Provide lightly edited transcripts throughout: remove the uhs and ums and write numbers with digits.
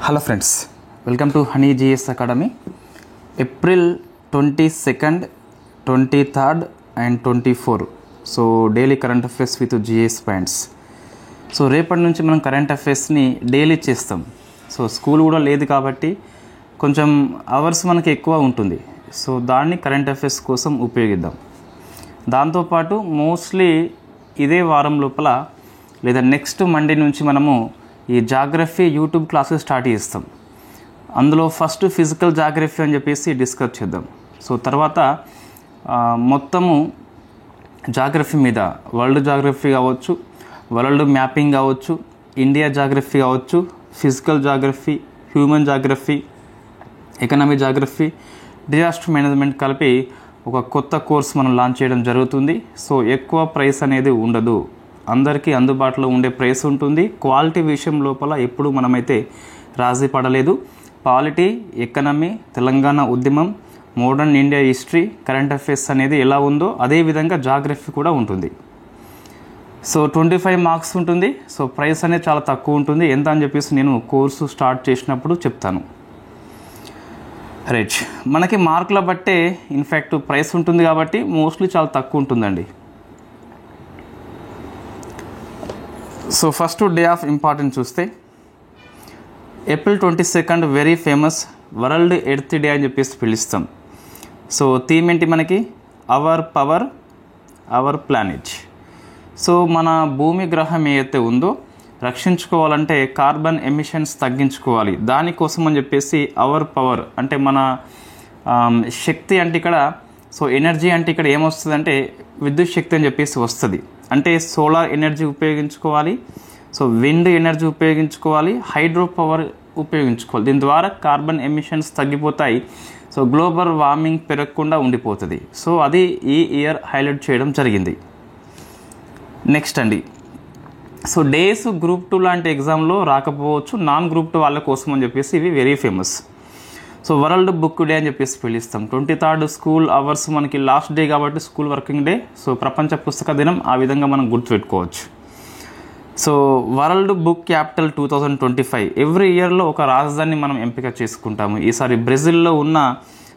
Hello friends, welcome to Honey GS academy. April 22nd, 23rd and 24. So daily current affairs with GS points. So రేపటి నుంచి మనం current అఫైర్స్ని daily చేస్తాం. So school కూడా లేదు కాబట్టి కొంచెం అవర్స్ మనకి ఎక్కువ ఉంటుంది. సో దాన్ని కరెంట్ అఫైర్స్ కోసం ఉపయోగిద్దాం. దాంతోపాటు మోస్ట్లీ ఇదే వారం లోపల లేదా నెక్స్ట్ మండే నుంచి మనము ఈ జాగ్రఫీ యూట్యూబ్ క్లాసెస్ స్టార్ట్ చేస్తాం. అందులో ఫస్ట్ ఫిజికల్ జాగ్రఫీ అని చెప్పేసి డిస్కస్ చేద్దాం. సో తర్వాత మొత్తము జాగ్రఫీ మీద వరల్డ్ జాగ్రఫీ కావచ్చు, వరల్డ్ మ్యాపింగ్ కావచ్చు, ఇండియా జాగ్రఫీ కావచ్చు, physical geography, human geography, economy geography, disaster management కలిపి ఒక కొత్త కోర్స్ మనం లాంచ్ చేయడం జరుగుతుంది. సో ఎక్కువ ప్రైస్ అనేది ఉండదు, అందరికీ అందుబాటులో ఉండే ప్రైస్ ఉంటుంది. క్వాలిటీ విషయం లోపల ఎప్పుడు మనమైతే రాజీ పడలేదు. పాలిటీ, ఎకనమీ, తెలంగాణ ఉద్యమం, modern India history, current affairs అనేది ఎలా ఉందో అదేవిధంగా జాగ్రఫీ కూడా ఉంటుంది. సో 25 మార్క్స్ ఉంటుంది. సో ప్రైస్ అనేది చాలా తక్కువ ఉంటుంది. ఎంత అని చెప్పేసి నేను కోర్సు స్టార్ట్ చేసినప్పుడు చెప్తాను. రైట్, మనకి మార్కుల బట్టే ఇన్ఫ్యాక్ట్ ప్రైస్ ఉంటుంది కాబట్టి మోస్ట్లీ చాలా తక్కువ ఉంటుందండి. So first day of importance చూస్తే April 22nd very famous world earth day అని చెప్పేసి పిలుస్తాం. సో థీమ్ ఏంటి మనకి? Our power our planet. So మన భూమి గ్రహం ఏదైతే ఉందో రక్షించుకోవాలంటే కార్బన్ ఎమిషన్స్ తగ్గించుకోవాలి. దానికోసం అని చెప్పేసి అవర్ పవర్ అంటే మన శక్తి అంటే ఇక్కడ, సో ఎనర్జీ అంటే ఇక్కడ ఏమొస్తుంది, విద్యుత్ శక్తి అని చెప్పేసి వస్తుంది. అంటే సోలార్ ఎనర్జీ ఉపయోగించుకోవాలి, సో విండ్ ఎనర్జీ ఉపయోగించుకోవాలి, హైడ్రో పవర్ ఉపయోగించుకోవాలి. దీని ద్వారా కార్బన్ ఎమిషన్స్ తగ్గిపోతాయి. సో గ్లోబల్ వార్మింగ్ పెరగకుండా ఉండిపోతుంది. సో అది ఈ ఇయర్ హైలైట్ చేయడం జరిగింది. నెక్స్ట్ అండి, సో డేస్ గ్రూప్ 2 లాంటి ఎగ్జామ్లో రాకపోవచ్చు, నాన్ గ్రూప్ 2 వాళ్ళ కోసం అని చెప్పేసి ఇవి very famous. So world book day అని చెప్పేసి పిలుస్తాం. 23rd స్కూల్ అవర్స్ మనకి లాస్ట్ డే కాబట్టి స్కూల్ వర్కింగ్ డే. సో ప్రపంచ పుస్తక దినం ఆ విధంగా మనం గుర్తుపెట్టుకోవచ్చు. So world book capital 2025 every ఇయర్లో ఒక రాజధాని మనం ఎంపిక చేసుకుంటాము. ఈసారి బ్రెజిల్లో ఉన్న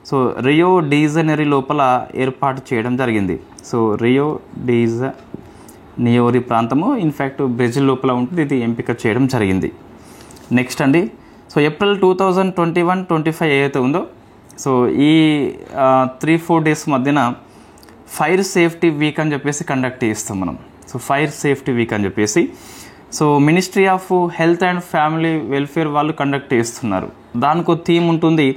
సో రియో డి జనీరో లోపల ఏర్పాటు చేయడం జరిగింది. సో రియో డి జనీరో ప్రాంతము ఇన్ఫ్యాక్ట్ బ్రెజిల్ లోపల ఉంటుంది. ఇది ఎంపిక చేయడం జరిగింది. నెక్స్ట్ అండి, సో ఏప్రిల్ 2021-25 ఏదైతే ఉందో, సో ఈ 3-4 డేస్ మధ్యన ఫైర్ సేఫ్టీ వీక్ అని చెప్పేసి కండక్ట్ చేస్తాం మనం. సో ఫైర్ సేఫ్టీ వీక్ అని చెప్పేసి so ministry of health and family welfare వాళ్ళు కండక్ట్ చేస్తున్నారు. దానికి థీమ్ ఉంటుంది,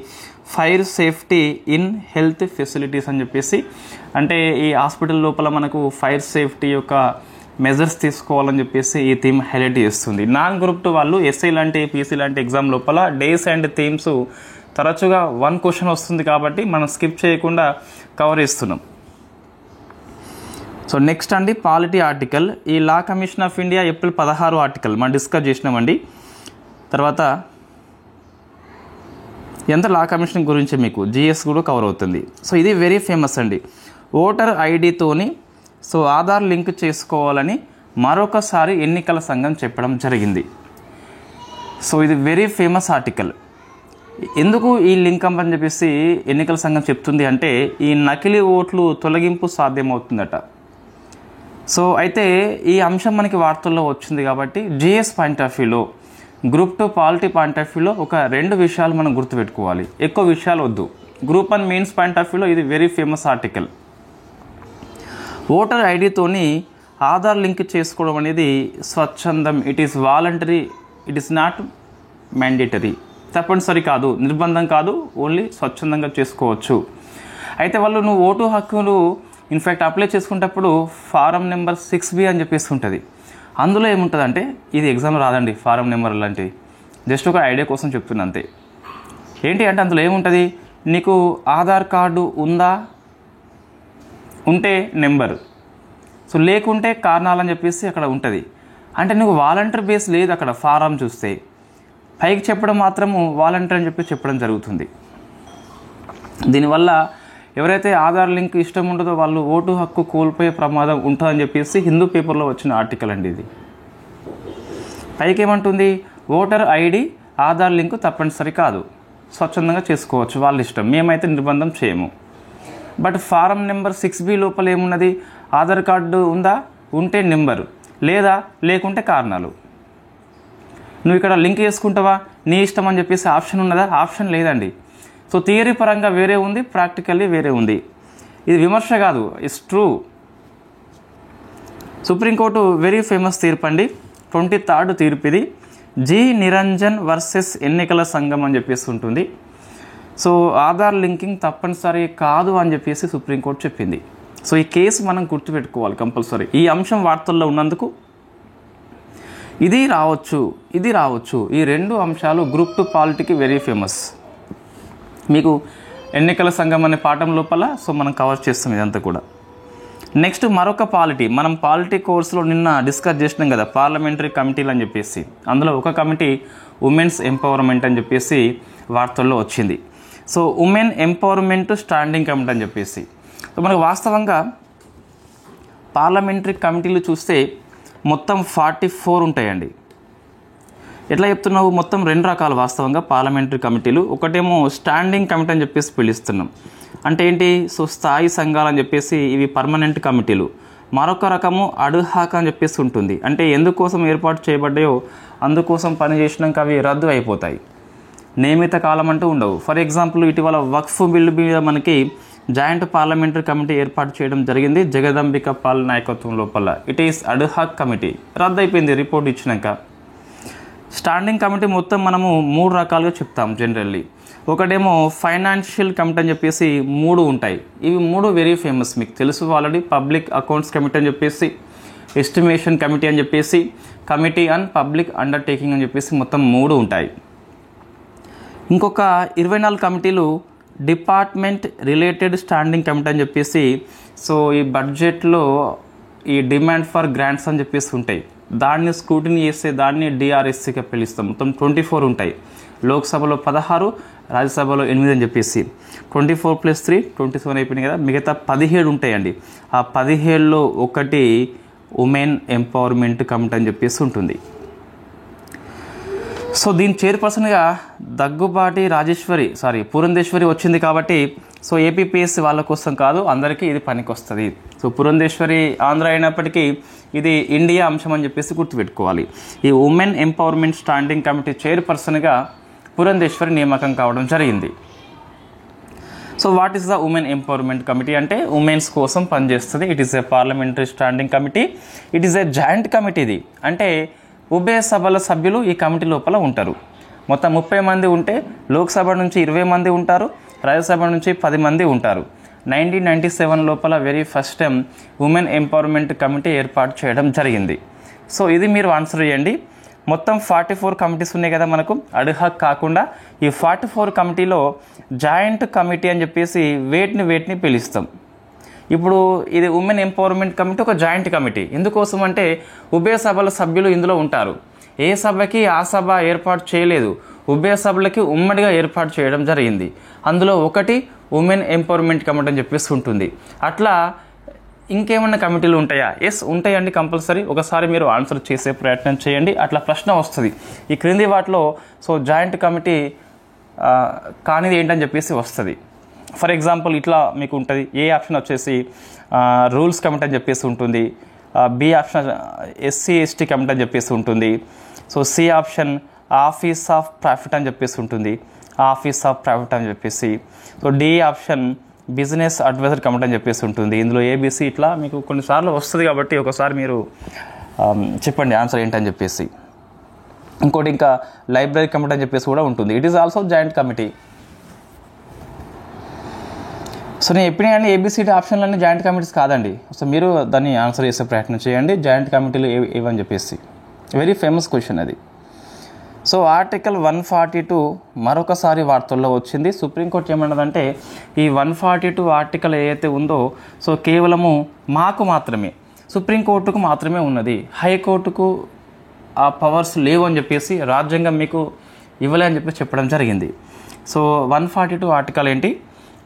fire safety in health facilities అని చెప్పేసి. అంటే ఈ హాస్పిటల్ లోపల మనకు ఫైర్ సేఫ్టీ యొక్క మెజర్స్ తీసుకోవాలని చెప్పేసి ఈ థీమ్ హైలైట్ చేస్తుంది. నాన్ గ్రూప్ 2 వాళ్ళు ఎస్ఐ లాంటి, పీసీ లాంటి ఎగ్జామ్ లోపల డేస్ అండ్ థీమ్స్ తరచుగా 1 క్వశ్చన్ వస్తుంది కాబట్టి మనం స్కిప్ చేయకుండా కవర్ చేస్తున్నాం. సో నెక్స్ట్ అండి, పాలిటీ ఆర్టికల్. ఈ law commission of India April 16 article మనం డిస్కస్ చేసినామండి. తర్వాత ఎంత లా కమిషన్ గురించి మీకు జిఎస్ కూడా కవర్ అవుతుంది. సో ఇది వెరీ ఫేమస్ అండి. ఓటర్ ఐడితోని సో ఆధార్ లింక్ చేసుకోవాలని మరొకసారి ఎన్నికల సంఘం చెప్పడం జరిగింది. సో ఇది వెరీ ఫేమస్ ఆర్టికల్. ఎందుకు ఈ లింక్ అని చెప్పేసి ఎన్నికల సంఘం చెప్తుంది అంటే, ఈ నకిలీ ఓట్లు తొలగింపు సాధ్యమవుతుందట. సో అయితే ఈ అంశం మనకి వార్తల్లో వచ్చింది కాబట్టి జిఎస్ పాయింట్ ఆఫ్ వ్యూలో, గ్రూప్ 2 పాలిటీ పాయింట్ ఆఫ్ వ్యూలో ఒక 2 విషయాలు మనం గుర్తుపెట్టుకోవాలి. ఎక్కువ విషయాలు వద్దు. గ్రూప్ 1 మెయిన్స్ పాయింట్ ఆఫ్ వ్యూలో ఇది వెరీ ఫేమస్ ఆర్టికల్. ఓటర్ ఐడితోని ఆధార్ లింక్ చేసుకోవడం అనేది స్వచ్ఛందం. It is voluntary, it is not mandatory. తప్పనిసరి కాదు, నిర్బంధం కాదు, ఓన్లీ స్వచ్ఛందంగా చేసుకోవచ్చు. అయితే వాళ్ళు నువ్వు ఓటు హక్కులు ఇన్ఫ్యాక్ట్ అప్లై చేసుకునేటప్పుడు ఫారం నెంబర్ 6B అని చెప్పేసి ఉంటుంది. అందులో ఏముంటుందంటే, ఇది ఎగ్జామ్ రాదండి ఫారం నెంబర్ లాంటివి, జస్ట్ ఒక ఐడియా కోసం చెప్తున్నా అంతే. ఏంటి అంటే అందులో ఏముంటుంది, నీకు ఆధార్ కార్డు ఉందా, ఉంటే నెంబర్, సో లేకుంటే కారణాలని చెప్పేసి అక్కడ ఉంటుంది. అంటే నువ్వు వాలంటీర్ బేస్ లేదు అక్కడ. ఫారం చూస్తే పైకి చెప్పడం మాత్రము వాలంటీర్ అని చెప్పి చెప్పడం జరుగుతుంది. దీనివల్ల ఎవరైతే ఆధార్ లింక్ ఇష్టం ఉండదో వాళ్ళు ఓటు హక్కు కోల్పోయే ప్రమాదం ఉంటుందని చెప్పేసి హిందూ పేపర్లో వచ్చిన ఆర్టికల్ అండి ఇది. పైకి ఏమంటుంది, ఓటర్ ఐడి ఆధార్ లింకు తప్పనిసరి కాదు, స్వచ్ఛందంగా చేసుకోవచ్చు, వాళ్ళ ఇష్టం, మేమైతే నిర్బంధం చేయము. బట్ ఫారం నెంబర్ 6B లోపల ఏమున్నది, ఆధార్ కార్డు ఉందా, ఉంటే నెంబరు, లేదా లేకుంటే కారణాలు. నువ్వు ఇక్కడ లింక్ చేసుకుంటావా, నీ ఇష్టం అని చెప్పేసి ఆప్షన్ ఉన్నదా, ఆప్షన్ లేదండి. సో థియరీ పరంగా వేరే ఉంది, ప్రాక్టికల్లీ వేరే ఉంది. ఇది విమర్శ కాదు, it's true. Supreme court very famous తీర్పు అండి, 23rd తీర్పు ఇది. జి నిరంజన్ వర్సెస్ ఎన్నికల సంఘం అని చెప్పేసి ఉంటుంది. సో ఆధార్ లింకింగ్ తప్పనిసరి కాదు అని చెప్పేసి సుప్రీంకోర్టు చెప్పింది. సో ఈ కేసు మనం గుర్తుపెట్టుకోవాలి కంపల్సరీ. ఈ అంశం వార్తల్లో ఉన్నందుకు ఇది రావచ్చు, ఇది రావచ్చు, ఈ 2 అంశాలు గ్రూప్ 2 పాలిటీకి వెరీ ఫేమస్. మీకు ఎన్నికల సంఘం అనే పాఠం లోపల సో మనం కవర్ చేస్తాం ఇదంతా కూడా. నెక్స్ట్ మరొక పాలిటీ, మనం పాలిటీ కోర్సులో నిన్న డిస్కస్ చేసినాం కదా, పార్లమెంటరీ కమిటీలు అని చెప్పేసి. అందులో ఒక కమిటీ ఉమెన్స్ ఎంపవర్మెంట్ అని చెప్పేసి వార్తల్లో వచ్చింది. So women empowerment standing committee అని చెప్పేసి. సో మనకు వాస్తవంగా పార్లమెంటరీ కమిటీలు చూస్తే మొత్తం 44 ఉంటాయండి. ఎట్లా చెప్తున్నావు, మొత్తం 2 రకాలు వాస్తవంగా పార్లమెంటరీ కమిటీలు. ఒకటేమో స్టాండింగ్ కమిటీ అని చెప్పేసి పిలుస్తున్నాం, అంటే ఏంటి, సో స్థాయి సంఘాలు అని చెప్పేసి ఇవి పర్మనెంట్ కమిటీలు. మరొక రకము అడ్హాక్ అని చెప్పేసి ఉంటుంది, అంటే ఎందుకోసం ఏర్పాటు చేయబడ్డాయో అందుకోసం పనిచేసినాక అవి రద్దు అయిపోతాయి, నియమిత కాలం అంటూ ఉండవు. ఫర్ ఎగ్జాంపుల్ ఇటీవల వక్ఫ్ బిల్లు మీద మనకి జాయింట్ పార్లమెంటరీ కమిటీ ఏర్పాటు చేయడం జరిగింది జగదంబిక పాల్ నాయకత్వం లోపల. ఇట్ ఈస్ అడ్హాక్ కమిటీ, రద్దు అయిపోయింది రిపోర్ట్ ఇచ్చినాక. స్టాండింగ్ కమిటీ మొత్తం మనము 3 రకాలుగా చెప్తాం జనరల్లీ. ఒకటేమో ఫైనాన్షియల్ కమిటీ అని చెప్పేసి 3 ఉంటాయి. ఇవి 3 వెరీ ఫేమస్, మీకు తెలుసు ఆల్రెడీ. పబ్లిక్ అకౌంట్స్ కమిటీ అని చెప్పేసి, ఎస్టిమేషన్ కమిటీ అని చెప్పేసి, కమిటీ ఆన్ పబ్లిక్ అండర్టేకింగ్ అని చెప్పేసి మొత్తం 3 ఉంటాయి. ఇంకొక 24 కమిటీలు డిపార్ట్మెంట్ రిలేటెడ్ స్టాండింగ్ కమిటీ అని చెప్పేసి. సో ఈ బడ్జెట్లో ఈ డిమాండ్ ఫర్ గ్రాంట్స్ అని చెప్పేసి ఉంటాయి, దాన్ని స్క్రూటినీ చేస్తే దాన్ని డిఆర్ఎస్సీగా పిలుస్తాం. మొత్తం 24 ఉంటాయి. లోక్సభలో 16, రాజ్యసభలో 8 అని చెప్పేసి 24 + 3 27 అయిపోయినాయి కదా. మిగతా 17 ఉంటాయండి. ఆ 17లో ఒకటి ఉమెన్ ఎంపవర్మెంట్ కమిటీ అని చెప్పేసి ఉంటుంది. సో దీని చైర్పర్సన్గా దగ్గుబాటి పురంధేశ్వరి వచ్చింది కాబట్టి సో ఏపీపీఎస్సీ వాళ్ళ కోసం కాదు, అందరికీ ఇది పనికి వస్తుంది. సో పురంధేశ్వరి ఆంధ్ర అయినప్పటికీ ఇది ఇండియా అంశం అని చెప్పేసి గుర్తుపెట్టుకోవాలి. ఈ ఉమెన్ ఎంపవర్మెంట్ స్టాండింగ్ కమిటీ చైర్పర్సన్గా పురంధేశ్వరి నియామకం కావడం జరిగింది. So what is the women empowerment committee అంటే ఉమెన్స్ కోసం పనిచేస్తుంది. It is a parliamentary standing committee, it is a joint committee. ఇది అంటే ఉభయ సభల సభ్యులు ఈ కమిటీ లోపల ఉంటారు. మొత్తం 30 మంది ఉంటే లోక్సభ నుంచి 20 మంది ఉంటారు, రాజ్యసభ నుంచి 10 మంది ఉంటారు. 1997 లోపల very first time women empowerment committee ఏర్పాటు చేయడం జరిగింది. సో ఇది మీరు ఆన్సర్ చేయండి. మొత్తం 44 కమిటీస్ ఉన్నాయి కదా మనకు, అడ్హాక్ కాకుండా. ఈ 44 కమిటీలో జాయింట్ కమిటీ అని చెప్పేసి వేటిని పిలుస్తాం. ఇప్పుడు ఇది ఉమెన్ ఎంపవర్మెంట్ కమిటీ ఒక జాయింట్ కమిటీ. ఎందుకోసం అంటే ఉభయ సభల సభ్యులు ఇందులో ఉంటారు. ఏ సభకి ఆ సభ ఏర్పాటు చేయలేదు, ఉభయ సభలకి ఉమ్మడిగా ఏర్పాటు చేయడం జరిగింది. అందులో ఒకటి ఉమెన్ ఎంపవర్మెంట్ కమిటీ అని చెప్పేసి ఉంటుంది. అట్లా ఇంకేమన్నా కమిటీలు ఉంటాయా? ఎస్ ఉంటాయండి, కంపల్సరీ. ఒకసారి మీరు ఆన్సర్ చేసే ప్రయత్నం చేయండి, అట్లా ప్రశ్న వస్తుంది. ఈ క్రింది వాటిలో సో జాయింట్ కమిటీ కానిది ఏంటని చెప్పేసి వస్తుంది. ఫర్ ఎగ్జాంపుల్ ఇట్లా మీకు ఉంటుంది. ఏ ఆప్షన్ వచ్చేసి రూల్స్ కమిటీ అని చెప్పేసి ఉంటుంది. బి ఆప్షన్ SC/ST కమిటీ అని చెప్పేసి ఉంటుంది. So C option office of profit అని చెప్పేసి ఉంటుంది, ఆఫీస్ ఆఫ్ ప్రాఫిట్ అని చెప్పేసి. So D option business adviser committee అని చెప్పేసి ఉంటుంది. ఇందులో ABC ఇట్లా మీకు కొన్నిసార్లు వస్తుంది కాబట్టి ఒకసారి మీరు చెప్పండి ఆన్సర్ ఏంటని చెప్పేసి. ఇంకోటి ఇంకా లైబ్రరీ కమిటీ అని చెప్పేసి కూడా ఉంటుంది. It is also joint committee. So నేను ఎప్పుడైనా ABCD ఆప్షన్లన్నీ జాయింట్ కమిటీస్ కాదండి. సో మీరు దాన్ని ఆన్సర్ చేసే ప్రయత్నం చేయండి. జాయింట్ కమిటీలు ఏవని చెప్పేసి వెరీ ఫేమస్ క్వశ్చన్ అది. సో ఆర్టికల్ 142 మరొకసారి వార్తల్లో వచ్చింది. సుప్రీంకోర్టు ఏమన్నదంటే ఈ 142 ఆర్టికల్ ఏదైతే ఉందో సో కేవలము మాకు మాత్రమే, సుప్రీంకోర్టుకు మాత్రమే ఉన్నది, హైకోర్టుకు ఆ పవర్స్ లేవు అని చెప్పేసి, రాజ్యాంగం మీకు ఇవ్వలే అని చెప్పేసి చెప్పడం జరిగింది. సో 142 ఆర్టికల్ ఏంటి,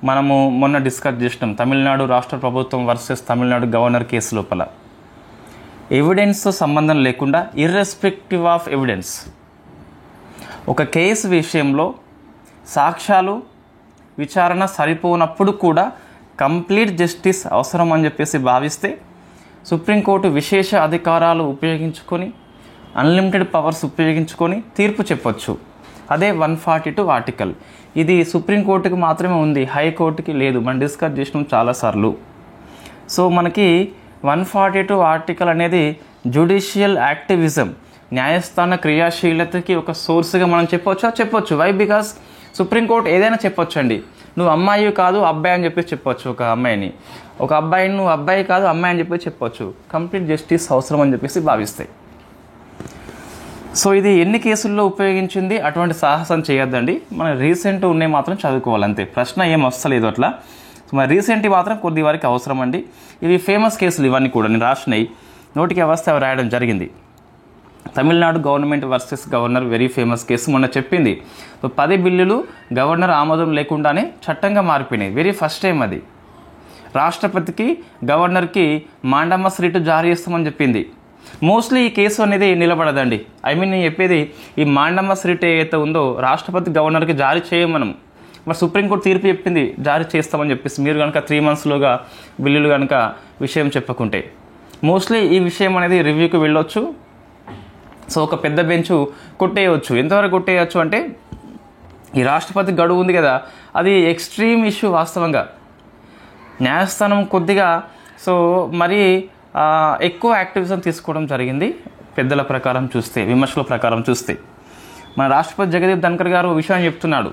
మనము మొన్న డిస్కస్ చేసినాం. తమిళనాడు రాష్ట్ర ప్రభుత్వం వర్సెస్ తమిళనాడు గవర్నర్ కేసు లోపల ఎవిడెన్స్తో సంబంధం లేకుండా, ఇర్రెస్పెక్టివ్ ఆఫ్ ఎవిడెన్స్, ఒక కేసు విషయంలో సాక్ష్యాలు విచారణ సరిపోనప్పుడు కూడా కంప్లీట్ జస్టిస్ అవసరం అని చెప్పేసి భావిస్తే సుప్రీంకోర్టు విశేష అధికారాలు ఉపయోగించుకొని అన్లిమిటెడ్ పవర్స్ ఉపయోగించుకొని తీర్పు చెప్పొచ్చు. అదే 142 ఆర్టికల్. ఇది సుప్రీంకోర్టుకి మాత్రమే ఉంది, హైకోర్టుకి లేదు. మనం డిస్కస్ చేసినాం చాలాసార్లు. సో మనకి 142 ఆర్టికల్ అనేది జ్యుడిషియల్ యాక్టివిజం, న్యాయస్థాన క్రియాశీలతకి ఒక సోర్స్గా మనం చెప్పొచ్చు. వై? బికాస్ సుప్రీంకోర్టు ఏదైనా చెప్పొచ్చండి. నువ్వు అమ్మాయి కాదు అబ్బాయి అని చెప్పేసి చెప్పొచ్చు. ఒక అబ్బాయిని నువ్వు అబ్బాయి కాదు అమ్మాయి అని చెప్పేసి చెప్పొచ్చు. కంప్లీట్ జస్టిస్ అవసరం అని చెప్పేసి భావిస్తాయి. సో ఇది ఎన్ని కేసుల్లో ఉపయోగించింది, అటువంటి సాహసం చేయొద్దండి. మన రీసెంట్ ఉన్నాయి మాత్రం చదువుకోవాలి అంతే. ప్రశ్న ఏం వస్తలేదు అట్లా. సో మన రీసెంట్ మాత్రం కొద్ది వరకు అవసరం అండి. ఇవి ఫేమస్ కేసులు, ఇవన్నీ కూడా నేను రాసినాయి. నోటికి వ్యవస్థ రాయడం జరిగింది. Tamil Nadu government versus governor, very famous case. మొన్న చెప్పింది 10 బిల్లులు గవర్నర్ ఆమోదం లేకుండానే చట్టంగా మారిపోయినాయి. వెరీ ఫస్ట్ టైం అది. రాష్ట్రపతికి గవర్నర్కి మాండమస్ రిట్ జారీ చేస్తామని చెప్పింది. మోస్ట్లీ ఈ కేసు అనేది నిలబడదండి. నేను చెప్పేది ఈ మాండమస్ రిట్ ఏదైతే ఉందో రాష్ట్రపతి గవర్నర్కి జారీ చేయమనం. మరి సుప్రీంకోర్టు తీర్పు చెప్పింది జారీ చేస్తామని చెప్పేసి, మీరు కనుక 3 monthsలోగా బిల్లులు కనుక విషయం చెప్పకుంటే. మోస్ట్లీ ఈ విషయం అనేది రివ్యూకి వెళ్ళొచ్చు. సో ఒక పెద్ద బెంచ్ కొట్టేయవచ్చు. ఎంతవరకు కొట్టేయచ్చు అంటే, ఈ రాష్ట్రపతి గడువు ఉంది కదా, అది ఎక్స్ట్రీమ్ ఇష్యూ వాస్తవంగా. న్యాయస్థానం కొద్దిగా మరీ ఎక్కువ యాక్టివిజం తీసుకోవడం జరిగింది పెద్దల ప్రకారం చూస్తే, విమర్శల ప్రకారం చూస్తే. మన రాష్ట్రపతి జగదీప్ ధన్కర్ గారు విషయం చెప్తున్నాడు.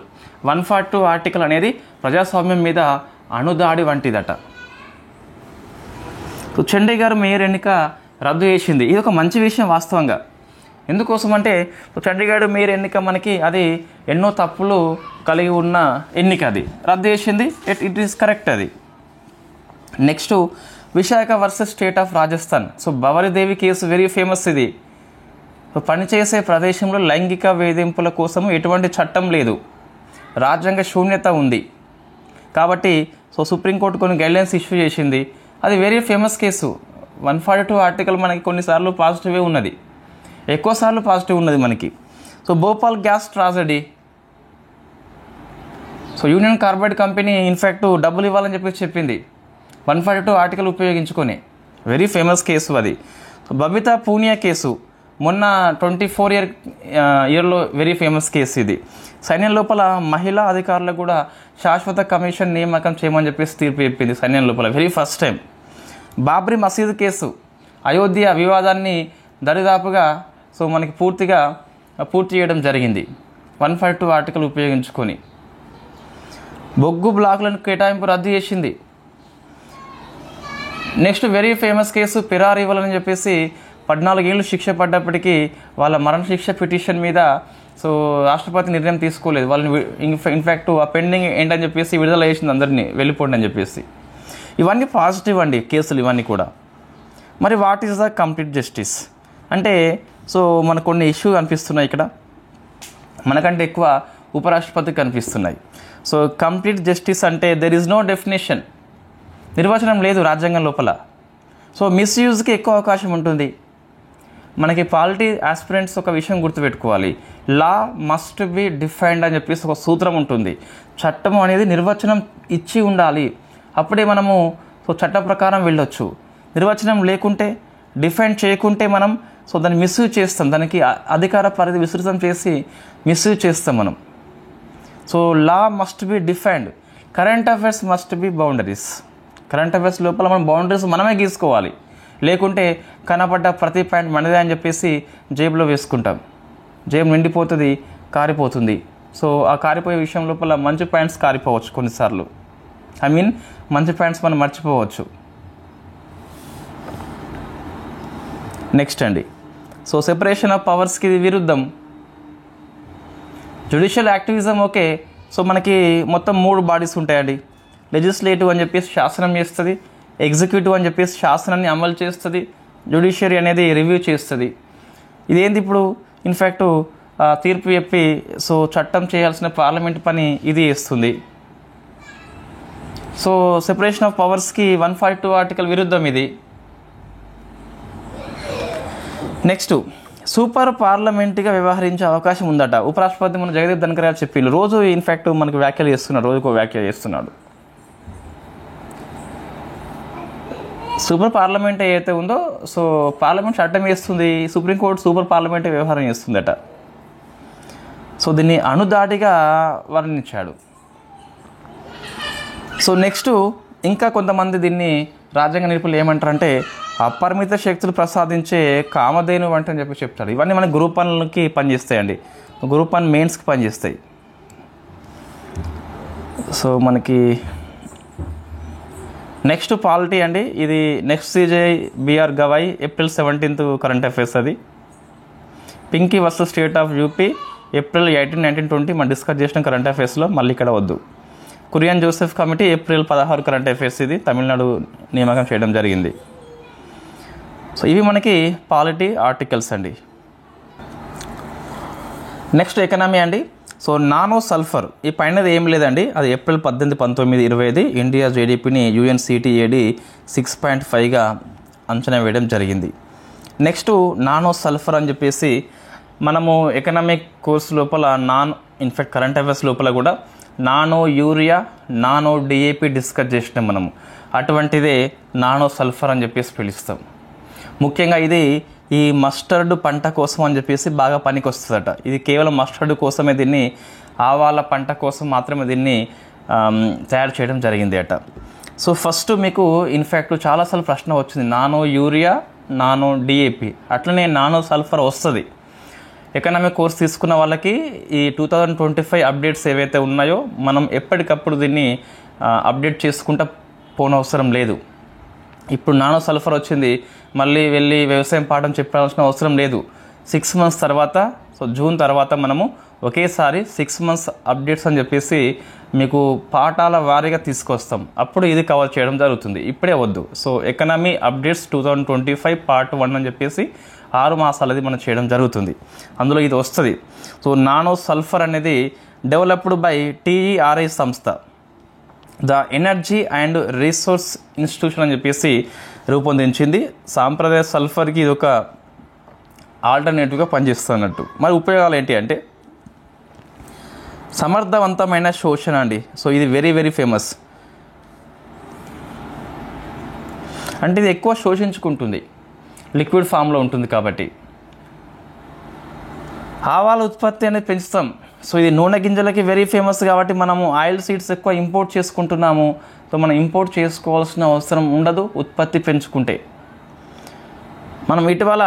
142 ఆర్టికల్ అనేది ప్రజాస్వామ్యం మీద అణుదాడి వంటిదట. సో చండీగఢ్ మేయర్ ఎన్నిక రద్దు చేసింది. ఇది ఒక మంచి విషయం వాస్తవంగా. ఎందుకోసం అంటే చండీగఢ్ మేయర్ ఎన్నిక మనకి అది ఎన్నో తప్పులు కలిగి ఉన్న ఎన్నిక, అది రద్దు చేసింది. ఇట్ ఈస్ కరెక్ట్ అది. Next Vishaka versus state of Rajasthan. So Bhanwari Devi case very famous ఇది. పనిచేసే ప్రదేశంలో లైంగిక వేధింపుల కోసం ఎటువంటి చట్టం లేదు, రాజ్యాంగ శూన్యత ఉంది కాబట్టి సుప్రీంకోర్టు కొన్ని గైడ్లైన్స్ ఇష్యూ చేసింది. అది వెరీ ఫేమస్ కేసు. 142 ఆర్టికల్ మనకి కొన్నిసార్లు పాజిటివే ఉన్నది, ఎక్కువసార్లు పాజిటివ్ ఉన్నది మనకి. Bhopal gas tragedy. Union carbide company in fact డబ్బులు ఇవ్వాలని చెప్పేసి చెప్పింది 142 ఆర్టికల్ ఉపయోగించుకొని. వెరీ ఫేమస్ కేసు అది. బబితా పూనియా కేసు మొన్న 24 ఇయర్లో వెరీ ఫేమస్ కేసు ఇది. సైన్యం లోపల మహిళా అధికారులకు కూడా శాశ్వత కమిషన్ నియామకం చేయమని చెప్పేసి తీర్పు చెప్పింది సైన్యం లోపల, వెరీ ఫస్ట్ టైం. బాబ్రీ మసీదు కేసు, అయోధ్య వివాదాన్ని దరిదాపుగా మనకి పూర్తి చేయడం జరిగింది 142 ఆర్టికల్ ఉపయోగించుకొని. బొగ్గు బ్లాకులను కేటాయింపు రద్దు చేసింది. నెక్స్ట్ వెరీ ఫేమస్ కేసు పిరార్ ఇవ్వాలని చెప్పేసి 14 ఏళ్ళు శిక్ష పడ్డప్పటికీ వాళ్ళ మరణశిక్ష పిటిషన్ మీద రాష్ట్రపతి నిర్ణయం తీసుకోలేదు. వాళ్ళని ఇన్ఫ్యాక్ట్ ఆ పెండింగ్ ఏంటని చెప్పేసి విడుదల చేసింది, అందరినీ వెళ్ళిపోండి అని చెప్పేసి. ఇవన్నీ పాజిటివ్ అండి కేసులు ఇవన్నీ కూడా. మరి what is the complete justice అంటే మనకు కొన్ని ఇష్యూ కనిపిస్తున్నాయి ఇక్కడ, మనకంటే ఎక్కువ ఉపరాష్ట్రపతికి కనిపిస్తున్నాయి. కంప్లీట్ జస్టిస్ అంటే దెర్ ఈజ్ నో డెఫినేషన్, నిర్వచనం లేదు రాజ్యాంగం లోపల. మిస్యూజ్కి ఎక్కువ అవకాశం ఉంటుంది. మనకి పాలిటీ ఆస్పిరెంట్స్ ఒక విషయం గుర్తుపెట్టుకోవాలి, లా మస్ట్ బి డిఫైన్డ్ అని చెప్పేసి ఒక సూత్రం ఉంటుంది. చట్టం అనేది నిర్వచనం ఇచ్చి ఉండాలి, అప్పుడే మనము చట్ట ప్రకారం వెళ్ళొచ్చు. నిర్వచనం లేకుంటే, డిఫైన్ చేయకుంటే మనం దాన్ని మిస్యూజ్ చేస్తాం, దానికి అధికార పరిధి విస్తృతం చేసి మిస్యూజ్ చేస్తాం మనం. Law must be defined. Current affairs must be boundaries. Current affairs లోపల మనం బౌండరీస్ మనమే గీసుకోవాలి, లేకుంటే కనపడ్డ ప్రతి పాయింట్ మనదే అని చెప్పేసి జేబులో వేసుకుంటాం. జేబు నిండిపోతుంది, కారిపోతుంది. ఆ కారిపోయే విషయం లోపల మంచి పాయింట్స్ కారిపోవచ్చు కొన్నిసార్లు. మంచి పాయింట్స్ మనం మర్చిపోవచ్చు. నెక్స్ట్ అండి, సెపరేషన్ ఆఫ్ పవర్స్కి విరుద్ధం. Judicial activism okay. మనకి మొత్తం 3 బాడీస్ ఉంటాయండి. లెజిస్లేటివ్ అని చెప్పేసి శాసనం చేస్తుంది, ఎగ్జిక్యూటివ్ అని చెప్పేసి శాసనాన్ని అమలు చేస్తుంది, జ్యుడిషియరీ అనేది రివ్యూ చేస్తుంది. ఇదేంటి ఇప్పుడు ఇన్ఫ్యాక్ట్ తీర్పు చెప్పి చట్టం చేయాల్సిన పార్లమెంట్ పని ఇది చేస్తుంది. సెపరేషన్ ఆఫ్ పవర్స్కి 142 ఆర్టికల్ విరుద్ధం ఇది. నెక్స్ట్ సూపర్ పార్లమెంట్గా వ్యవహరించే అవకాశం ఉందట. ఉపరాష్ట్రపతి మన జగదీప్ ధన్కర్ గారు చెప్పిండు. రోజు ఇన్ఫ్యాక్ట్ మనకు వ్యాఖ్యలు చేస్తున్నాడు, రోజుకో వ్యాఖ్యలు చేస్తున్నాడు. సూపర్ పార్లమెంట్ ఏదైతే ఉందో, సో పార్లమెంట్ చట్టం వేస్తుంది, సుప్రీంకోర్టు సూపర్ పార్లమెంట్ వ్యవహారం చేస్తుందట. సో దీన్ని అణుదాటిగా వర్ణించాడు. సో నెక్స్ట్ ఇంకా కొంతమంది దీన్ని రాజ్యాంగ నిపుణులు ఏమంటారంటే అపరిమిత శక్తులు ప్రసాదించే కామధేను వంటి అని చెప్పి చెప్తారు. ఇవన్నీ మన గ్రూప్ 1కి పనిచేస్తాయండి, గ్రూప్ 1 మెయిన్స్కి పనిచేస్తాయి. సో మనకి నెక్స్ట్ పాలిటీ అండి. ఇది next CJI BR Gavai April 17th current affairs. అది Pinky versus state of UP April 18, 19, 20 మనం డిస్కస్ చేసిన కరెంట్ అఫైర్స్లో, మళ్ళీ ఇక్కడ వద్దు. Kurian Joseph committee April 16 current affairs. ఇది తమిళనాడు నియామకం చేయడం జరిగింది. సో ఇవి మనకి పాలిటీ ఆర్టికల్స్ అండి. నెక్స్ట్ ఎకనామీ అండి. సో నానో సల్ఫర్ ఈ పైనది ఏం లేదండి, అది ఏప్రిల్ 18, 19, 20 ఇండియా జీడిపిని UNCTAD 6.5గా అంచనా వేయడం జరిగింది. నెక్స్ట్ నానో సల్ఫర్ అని చెప్పేసి మనము ఎకనామిక్ కోర్స్ లోపల ఇన్ఫ్యాక్ట్ కరెంట్ అఫైర్స్ లోపల కూడా nano urea, nano DAP discuss చేసినాం మనము. అటువంటిదే నానో సల్ఫర్ అని చెప్పేసి పిలుస్తాం. ముఖ్యంగా ఇది ఈ మస్టర్డ్ పంట కోసం అని చెప్పేసి బాగా పనికి వస్తుందట. ఇది కేవలం మస్టర్డ్ కోసమే, దీన్ని ఆవాల పంట కోసం మాత్రమే దీన్ని తయారు చేయడం జరిగింది అట. సో ఫస్ట్ మీకు ఇన్ఫ్యాక్ట్ చాలాసార్లు ప్రశ్న వచ్చింది, నానో యూరియా, నానో DAP, అట్లనే నానో సల్ఫర్ వస్తుంది. ఎకనామిక్ కోర్స్ తీసుకున్న వాళ్ళకి ఈ 2025 అప్డేట్స్ ఏవైతే ఉన్నాయో మనం ఎప్పటికప్పుడు దీన్ని అప్డేట్ చేసుకుంటూ పోనవసరం లేదు. ఇప్పుడు నానో సల్ఫర్ వచ్చింది, మళ్ళీ వెళ్ళి వ్యవసాయం పాఠం చెప్పాల్సిన అవసరం లేదు. 6 months తర్వాత, సో జూన్ తర్వాత మనము ఒకేసారి 6 months అప్డేట్స్ అని చెప్పేసి మీకు పాఠాల వారీగా తీసుకొస్తాం. అప్పుడు ఇది కవర్ చేయడం జరుగుతుంది, ఇప్పుడే వద్దు. సో ఎకనామీ అప్డేట్స్ 2025 Part 1 అని చెప్పేసి 6 మాసాలది మనం చేయడం జరుగుతుంది, అందులో ఇది వస్తుంది. సో నానో సల్ఫర్ అనేది డెవలప్డ్ బై TERI సంస్థ, the energy and resource institution అని చెప్పేసి రూపొందించింది. సాంప్రదాయ సల్ఫర్కి ఇది ఒక ఆల్టర్నేటివ్గా పనిచేస్తున్నట్టు. మరి ఉపయోగాలు ఏంటి అంటే సమర్థవంతమైన శోషణ అండి. సో ఇది వెరీ వెరీ ఫేమస్. అంటే ఇది ఎక్కువ శోషించుకుంటుంది, లిక్విడ్ ఫామ్లో ఉంటుంది కాబట్టి. ఆవాల ఉత్పత్తి అనేది పెంచుతాం. సో ఇది నూనె గింజలకి వెరీ ఫేమస్ కాబట్టి మనము ఆయిల్ సీడ్స్ ఎక్కువ ఇంపోర్ట్ చేసుకుంటున్నాము. సో మనం ఇంపోర్ట్ చేసుకోవాల్సిన అవసరం ఉండదు ఉత్పత్తి పెంచుకుంటే. మనం ఇటీవల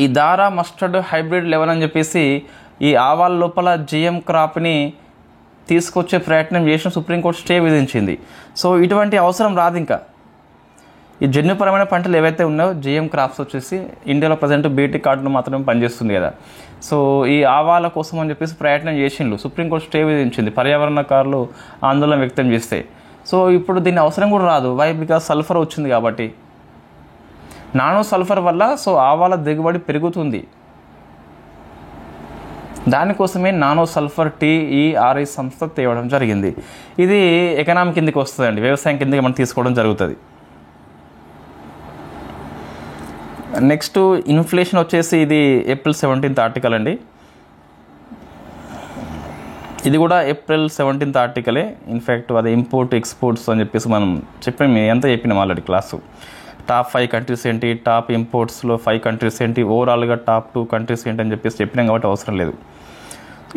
ఈ దారా మస్టర్డ్ హైబ్రిడ్ 11 అని చెప్పేసి ఈ ఆవాల లోపల GM క్రాప్ని తీసుకొచ్చే ప్రయత్నం చేసిన సుప్రీంకోర్టు స్టే విధించింది. సో ఇటువంటి అవసరం రాదు. ఇంకా ఈ జన్యుపరమైన పంటలు ఏవైతే ఉన్నాయో GM క్రాప్స్ వచ్చేసి ఇండియాలో ప్రజెంట్ BT కార్డును మాత్రమే పనిచేస్తుంది కదా. సో ఈ ఆవాల కోసం అని చెప్పేసి ప్రయత్నం చేసిండ్రు, సుప్రీంకోర్టు స్టే విధించింది, పర్యావరణకారులు ఆందోళన వ్యక్తం చేస్తే. సో ఇప్పుడు దీని అవసరం కూడా రాదు. వై? బికాజ్ సల్ఫర్ వచ్చింది కాబట్టి. నానో సల్ఫర్ వల్ల సో ఆవాల దిగుబడి పెరుగుతుంది. దానికోసమే నానో సల్ఫర్ TERI సంస్థ తేవడం జరిగింది. ఇది ఎకనామీ కిందకి వస్తుందండి, వ్యవసాయం కిందకి మనం తీసుకోవడం జరుగుతుంది. నెక్స్ట్ ఇన్ఫ్లేషన్ వచ్చేసి ఇది ఏప్రిల్ 17th ఆర్టికల్ అండి. ఇది కూడా ఏప్రిల్ 17th ఆర్టికలే. ఇన్ఫ్యాక్ట్ అది ఇంపోర్ట్ ఎక్స్పోర్ట్స్ అని చెప్పేసి మనం ఎంత చెప్పినాం ఆల్రెడీ క్లాసు. టాప్ 5 కంట్రీస్ ఏంటి, టాప్ ఇంపోర్ట్స్లో 5 కంట్రీస్ ఏంటి, ఓవరాల్గా టాప్ 2 కంట్రీస్ ఏంటి అని చెప్పేసి చెప్పినాం కాబట్టి అవసరం లేదు.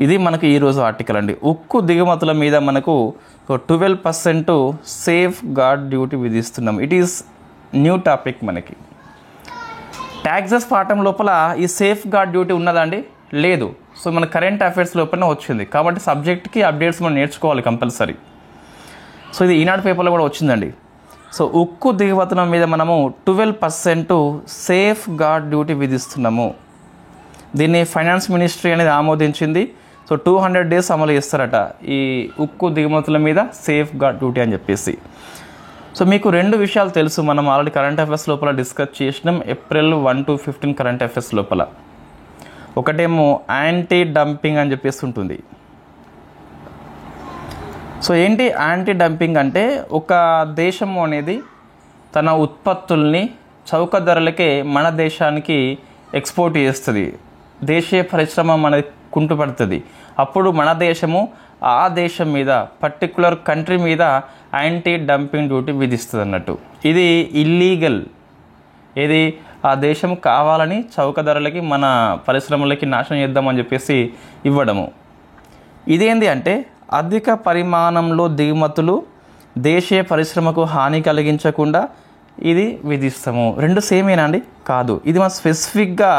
ఇది మనకు ఈరోజు ఆర్టికల్ అండి. ఉక్కు దిగుమతుల మీద మనకు 12% సేఫ్ గార్డ్ డ్యూటీ విధిస్తున్నాం. ఇట్ ఈస్ న్యూ టాపిక్ మనకి. ట్యాక్సెస్ పాఠం లోపల ఈ సేఫ్ గార్డ్ డ్యూటీ ఉన్నదండి? లేదు. సో మన కరెంట్ అఫైర్స్ లోపల వచ్చింది కాబట్టి సబ్జెక్ట్కి అప్డేట్స్ మనం నేర్చుకోవాలి కంపల్సరీ. సో ఇది ఈనాడు పేపర్లో కూడా వచ్చిందండి. సో ఉక్కు దిగుమతుల మీద మనము 12% సేఫ్ గార్డ్ డ్యూటీ విధిస్తున్నాము. దీన్ని ఫైనాన్స్ మినిస్ట్రీ అనేది ఆమోదించింది. సో 200 days అమలు చేస్తారట ఈ ఉక్కు దిగుమతుల మీద సేఫ్ గార్డ్ డ్యూటీ అని చెప్పేసి. సో మీకు 2 విషయాలు తెలుసు, మనం ఆల్రెడీ కరెంట్ అఫైర్స్ లోపల డిస్కస్ చేసినాం ఏప్రిల్ 1 to 15 కరెంట్ అఫైర్స్ లోపల. ఒకటేమో యాంటీ డంపింగ్ అని చెప్పేసి ఉంటుంది. సో ఏంటి యాంటీ డంపింగ్ అంటే, ఒక దేశము అనేది తన ఉత్పత్తుల్ని చౌక ధరలకే మన దేశానికి ఎక్స్పోర్ట్ చేస్తుంది, దేశీయ పరిశ్రమ మనది కుంటుపడుతుంది. అప్పుడు మన దేశము ఆ దేశం మీద పర్టికులర్ కంట్రీ మీద యాంటీ డంపింగ్ డ్యూటీ విధిస్తుంది అన్నట్టు. ఇది ఇల్లీగల్. ఇది ఆ దేశం కావాలని చౌక ధరలకి మన పరిశ్రమలకి నాశనం చేద్దామని చెప్పేసి ఇవ్వడము. ఇదేంటి అంటే అధిక పరిమాణంలో దిగుమతులు దేశీయ పరిశ్రమకు హాని కలిగించకుండా ఇది విధిస్తాము. రెండు సేమేనా అండి? కాదు. ఇది మన స్పెసిఫిక్గా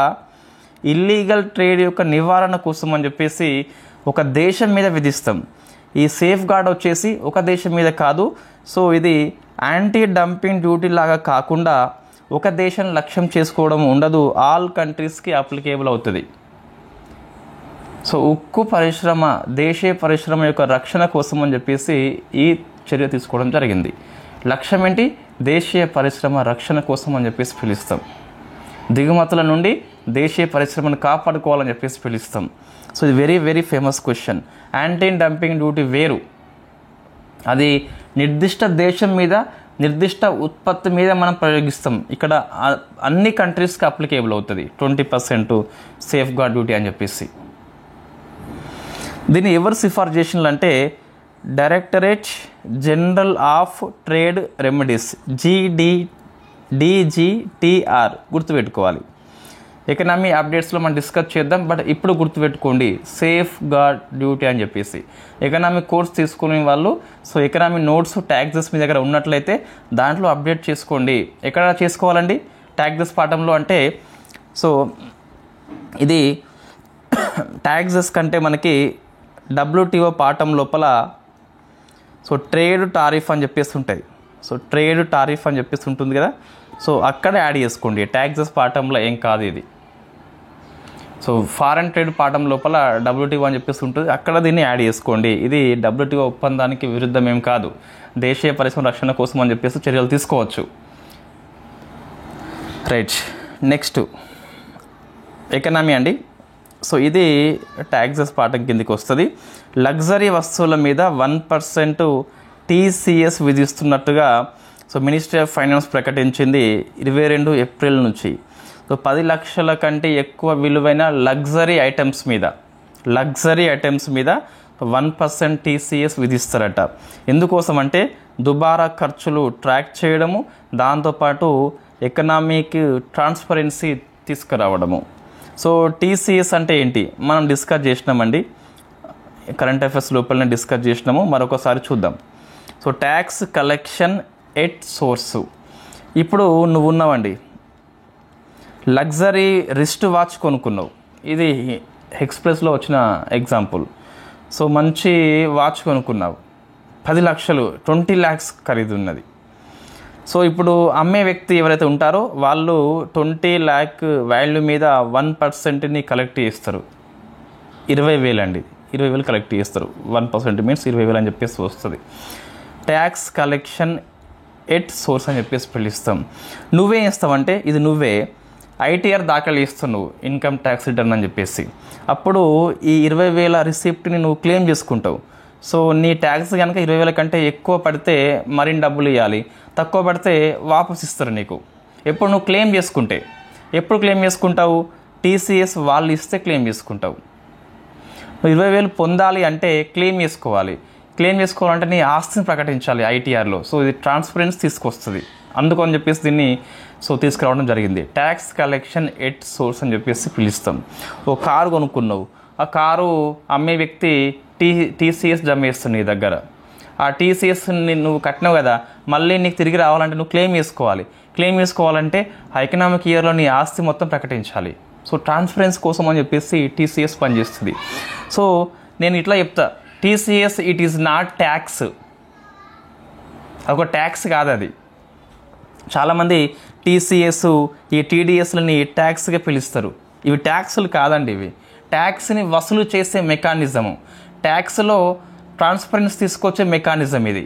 ఇల్లీగల్ ట్రేడ్ యొక్క నివారణ కోసం అని చెప్పేసి ఒక దేశం మీద విధిస్తాం. ఈ సేఫ్ గార్డ్ వచ్చేసి ఒక దేశం మీద కాదు. సో ఇది యాంటీ డంపింగ్ డ్యూటీ లాగా కాకుండా ఒక దేశం లక్ష్యం చేసుకోవడం ఉండదు, ఆల్ కంట్రీస్కి అప్లికేబుల్ అవుతుంది. సో ఉక్కు పరిశ్రమ, దేశీయ పరిశ్రమ యొక్క రక్షణ కోసం అని చెప్పేసి ఈ చర్య తీసుకోవడం జరిగింది. లక్ష్యం ఏంటి? దేశీయ పరిశ్రమ రక్షణ కోసం అని చెప్పేసి పిలుస్తాం. దిగుమతుల నుండి దేశీయ పరిశ్రమను కాపాడుకోవాలని చెప్పేసి పిలుస్తాం. సో ఇది very very famous question. Anti dumping duty వేరు, అది నిర్దిష్ట దేశం మీద నిర్దిష్ట ఉత్పత్తి మీద మనం ప్రయోగిస్తాం. ఇక్కడ అన్ని కంట్రీస్కి అప్లికేబుల్ అవుతుంది 20% సేఫ్ గార్డ్ డ్యూటీ అని చెప్పేసి. దీన్ని ఎవరు సిఫార్సు చేసినారు అంటే directorate general of trade remedies, DGTR గుర్తుపెట్టుకోవాలి. ఎకనామీ అప్డేట్స్లో మనం డిస్కస్ చేద్దాం, బట్ ఇప్పుడు గుర్తుపెట్టుకోండి సేఫ్ గార్డ్ డ్యూటీ అని చెప్పేసి. ఎకనామిక్ కోర్స్ తీసుకునే వాళ్ళు సో ఎకనామీ నోట్స్ ట్యాక్సెస్ మీ దగ్గర ఉన్నట్లయితే దాంట్లో అప్డేట్ చేసుకోండి. ఎక్కడ చేసుకోవాలండి? ట్యాక్సెస్ పాఠంలో. అంటే సో ఇది ట్యాక్సెస్ కంటే మనకి WTO పాఠం లోపల సో ట్రేడ్ టారిఫ్ అని చెప్పేసి ఉంటుంది. సో ట్రేడ్ టారిఫ్ అని చెప్పేసి ఉంటుంది కదా, సో అక్కడ యాడ్ చేసుకోండి. ట్యాక్సెస్ పాఠంలో ఏం కాదు ఇది. సో ఫారెన్ ట్రేడ్ పాఠం లోపల WTO అని చెప్పేసి ఉంటుంది, అక్కడ దీన్ని యాడ్ చేసుకోండి. ఇది WTO ఒప్పందానికి విరుద్ధం ఏం కాదు, దేశీయ పరిశ్రమ రక్షణ కోసం అని చెప్పేసి చర్యలు తీసుకోవచ్చు. రైట్, నెక్స్ట్ ఎకనామీ అండి. సో ఇది ట్యాక్సెస్ పాఠం కిందకి వస్తుంది. లగ్జరీ వస్తువుల మీద 1% TCS విధిస్తున్నట్టుగా సో మినిస్ట్రీ ఆఫ్ ఫైనాన్స్ ప్రకటించింది 22 ఏప్రిల్ నుంచి. సో 10 లక్షల కంటే ఎక్కువ విలువైన లగ్జరీ ఐటమ్స్ మీద 1% TCS విధిస్తారట. ఎందుకోసం అంటే దుబారా ఖర్చులు ట్రాక్ చేయడము, దాంతోపాటు ఎకనామిక్ ట్రాన్స్పరెన్సీ తీసుకురావడము. సో TCS అంటే ఏంటి మనం డిస్కస్ చేసినామండి, కరెంట్ అఫైర్స్ లోపలనే డిస్కస్ చేసినాము, మరొకసారి చూద్దాం. So tax collection at source. ఇప్పుడు నువ్వు ఉన్నావండి, లగ్జరీ రిస్ట్ వాచ్ కొనుక్కున్నావు, ఇది ఎక్స్ప్రెస్లో వచ్చిన ఎగ్జాంపుల్. సో మంచి వాచ్ కొనుక్కున్నావు, 10 లక్షలు 20 lakhs ఖరీదు ఉన్నది. సో ఇప్పుడు అమ్మే వ్యక్తి ఎవరైతే ఉంటారో వాళ్ళు 20 lakh వాల్యూ మీద 1%ని కలెక్ట్ చేస్తారు. 20,000 అండి, 20,000 కలెక్ట్ చేస్తారు. 1% మీన్స్ 20,000 అని చెప్పేసి వస్తుంది. ట్యాక్స్ కలెక్షన్ ఎట్ సోర్స్ అని చెప్పేసి పిలుస్తాం. నువ్వేం చేస్తావంటే ఇది నువ్వే ITR దాఖలు చేస్తున్నావు, ఇన్కమ్ ట్యాక్స్ రిటర్న్ అని చెప్పేసి. అప్పుడు ఈ 20,000 రిసిప్ట్ని నువ్వు క్లెయిమ్ చేసుకుంటావు. సో నీ ట్యాక్స్ కనుక 20,000 కంటే ఎక్కువ పడితే మరిన్ని డబ్బులు ఇవ్వాలి, తక్కువ పడితే వాపస్ ఇస్తారు నీకు. ఎప్పుడు నువ్వు క్లెయిమ్ చేసుకుంటే. ఎప్పుడు క్లెయిమ్ చేసుకుంటావు? TCS వాళ్ళు ఇస్తే క్లెయిమ్ చేసుకుంటావు. 20,000 పొందాలి అంటే క్లెయిమ్ చేసుకోవాలి. క్లెయిమ్ చేసుకోవాలంటే నీ ఆస్తిని ప్రకటించాలి ITRలో. సో ఇది ట్రాన్స్పరెన్సీ తీసుకొస్తుంది, అందుకని చెప్పేసి దీన్ని సో తీసుకురావడం జరిగింది. ట్యాక్స్ కలెక్షన్ ఎట్ సోర్స్ అని చెప్పేసి పిలుస్తాం. ఓ కారు కొనుక్కున్నావు, ఆ కారు అమ్మే వ్యక్తి TCS జమ చేస్తుంది నీ దగ్గర. ఆ TCSని నువ్వు కట్టినావు కదా, మళ్ళీ నీకు తిరిగి రావాలంటే నువ్వు క్లెయిమ్ చేసుకోవాలి. క్లెయిమ్ చేసుకోవాలంటే ఆ ఎకనామిక్ ఇయర్లో నీ ఆస్తి మొత్తం ప్రకటించాలి. సో ట్రాన్స్పరెన్సీ కోసం అని చెప్పేసి TCS పనిచేస్తుంది. సో నేను ఇట్లా చెప్తా, TCS it is not tax, ఒక ట్యాక్స్ కాదు అది. చాలామంది TCS ఈ TDSలని ట్యాక్స్గా పిలుస్తారు. ఇవి ట్యాక్సులు కాదండి, ఇవి ట్యాక్స్ని వసూలు చేసే మెకానిజము. ట్యాక్స్లో ట్రాన్స్పరెన్సీ తీసుకొచ్చే మెకానిజం ఇది.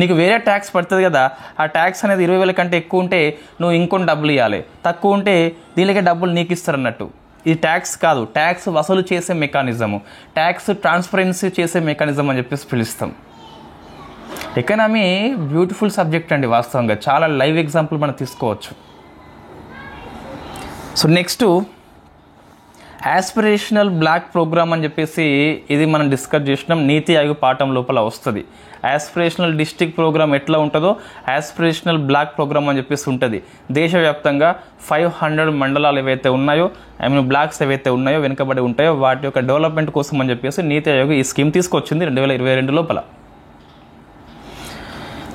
నీకు వేరే ట్యాక్స్ పడుతుంది కదా, ఆ ట్యాక్స్ అనేది 20,000 కంటే ఎక్కువ ఉంటే నువ్వు ఇంకొన్ని డబ్బులు ఇవ్వాలి, తక్కువ ఉంటే దీనికే డబ్బులు నీకు ఇస్తారు అన్నట్టు. ఇది ట్యాక్స్ కాదు, ట్యాక్స్ వసూలు చేసే మెకానిజము, ట్యాక్స్ ట్రాన్స్పరెన్సీ చేసే మెకానిజం అని చెప్పేసి పిలుస్తాం. ఎకనామీ బ్యూటిఫుల్ సబ్జెక్ట్ అండి వాస్తవంగా. చాలా లైవ్ ఎగ్జాంపుల్ మనం తీసుకోవచ్చు. So next aspirational block program అని చెప్పేసి ఇది మనం డిస్కస్ చేసినాం, నీతి ఆయోగ్ పాఠం లోపల వస్తుంది. యాస్పిరేషనల్ డిస్ట్రిక్ట్ ప్రోగ్రామ్ ఎట్లా ఉంటుందో యాస్పిరేషనల్ బ్లాక్ ప్రోగ్రామ్ అని చెప్పేసి ఉంటుంది. దేశవ్యాప్తంగా 500 మండలాలు ఏవైతే ఉన్నాయో, బ్లాక్స్ ఏవైతే ఉన్నాయో, వెనుకబడి ఉంటాయో వాటి యొక్క డెవలప్మెంట్ కోసం అని చెప్పేసి నీతి ఆయోగ్ ఈ స్కీమ్ తీసుకొచ్చింది 2022 లోపల.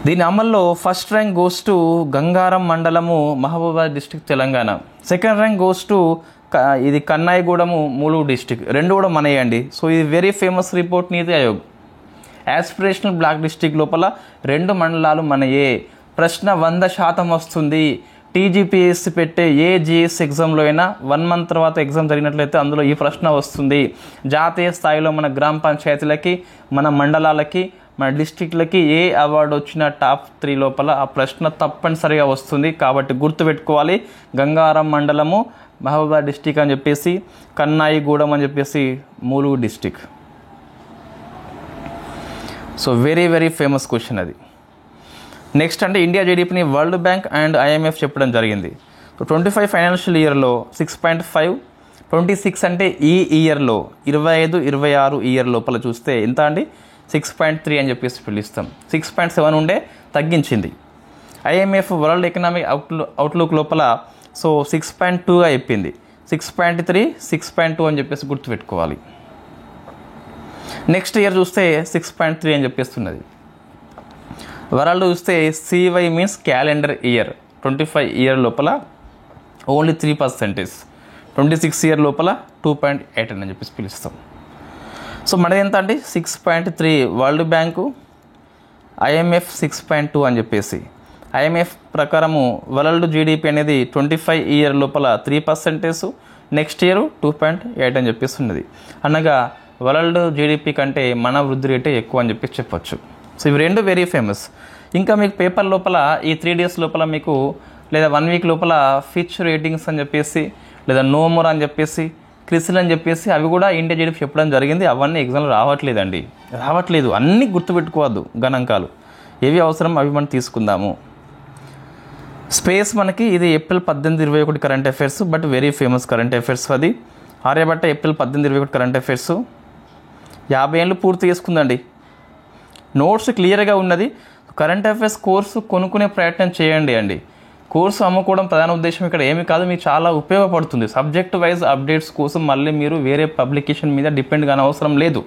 దీని అమల్లో first rank goes to Gangaram మండలము, Mahabubabad district, Telangana. Second rank goes to ఇది కన్నాయిగూడము, ములుగు డిస్ట్రిక్ట్. రెండు కూడా మనయండి. సో ఇది very famous report NITI Aayog. Aspirational black district లోపల 2 మండలాలు మనయే. ప్రశ్న 100% వస్తుంది. టీజీపీఎస్సీ పెట్టే ఏ జిఎస్ ఎగ్జామ్లో అయినా 1 మంత్ తర్వాత ఎగ్జామ్ జరిగినట్లయితే అందులో ఈ ప్రశ్న వస్తుంది. జాతీయ స్థాయిలో మన గ్రామ పంచాయతీలకి, మన మండలాలకి, మన డిస్ట్రిక్ట్లకి ఏ అవార్డు వచ్చినా టాప్ 3 లోపల ఆ ప్రశ్న తప్పనిసరిగా వస్తుంది. కాబట్టి గుర్తుపెట్టుకోవాలి, గంగారం మండలము, మహబూబాబాద్ డిస్టిక్ అని చెప్పేసి, కన్నాయిగూడెం అని చెప్పేసి Mulugu district. So very very famous question అది. నెక్స్ట్ అంటే ఇండియా జీడిపిని వరల్డ్ బ్యాంక్ అండ్ ఐఎంఎఫ్ చెప్పడం జరిగింది. సో 25 ఫైనాన్షియల్ ఇయర్లో 6.5, 26 అంటే ఈ ఇయర్లో 25-26 ఇయర్ లోపల చూస్తే ఎంత అండి, 6.3 అని చెప్పేసి పిలుస్తాం. 6.7 ఉండే తగ్గించింది. ఐఎంఎఫ్ వరల్డ్ ఎకనామిక్ అవుట్లుక్ లోపల సో 6.2గా చెప్పింది. 6.3, 6.2 అని చెప్పేసి గుర్తుపెట్టుకోవాలి. నెక్స్ట్ ఇయర్ చూస్తే 6.3 అని చెప్పేస్తున్నది. వరల్డ్ చూస్తే CY means calendar year. 25 year లోపల ఓన్లీ 3%, 26 ఇయర్ లోపల 2.8 అని చెప్పేసి పిలుస్తాం. సో మనది ఎంత అండి, 6.3 వరల్డ్ బ్యాంకు, ఐఎంఎఫ్ 6.2 అని చెప్పేసి. ఐఎంఎఫ్ ప్రకారము వరల్డ్ జీడిపి అనేది 25 ఇయర్ లోపల 3%, నెక్స్ట్ ఇయర్ 2.8 అని చెప్పేసి ఉన్నది. అనగా వరల్డ్ జీడిపి కంటే మన వృద్ధి రేటే ఎక్కువ అని చెప్పేసి చెప్పొచ్చు. సో ఇవి రెండు వెరీ ఫేమస్. ఇంకా మీకు పేపర్ లోపల ఈ 3 days లోపల మీకు లేదా 1 week లోపల ఫిచ్ రేటింగ్స్ అని చెప్పేసి, లేదా నోమోర్ అని చెప్పేసి, క్రిసిల్ అని చెప్పేసి అవి కూడా ఇండియా జీడిపి చెప్పడం జరిగింది. అవన్నీ ఎగ్జామ్లో రావట్లేదు. అన్నీ గుర్తుపెట్టుకోవద్దు గణాంకాలు. ఏవి అవసరం అవి మనం తీసుకుందాము. స్పేస్ మనకి ఇది April 18-21 current affairs, but very famous current affairs అది. Aryabhata April 18-21 current affairs. 50 ఏళ్ళు పూర్తి చేసుకుందండి. నోట్స్ క్లియర్గా ఉన్నది. కరెంట్ అఫైర్స్ కోర్సు కొనుక్కునే ప్రయత్నం చేయండి అండి. కోర్సు అమ్ముకోవడం ప్రధాన ఉద్దేశం ఇక్కడ ఏమి కాదు, మీకు చాలా ఉపయోగపడుతుంది. సబ్జెక్ట్ వైజ్ అప్డేట్స్ కోసం మళ్ళీ మీరు వేరే పబ్లికేషన్ మీద డిపెండ్ కాని అవసరం లేదు.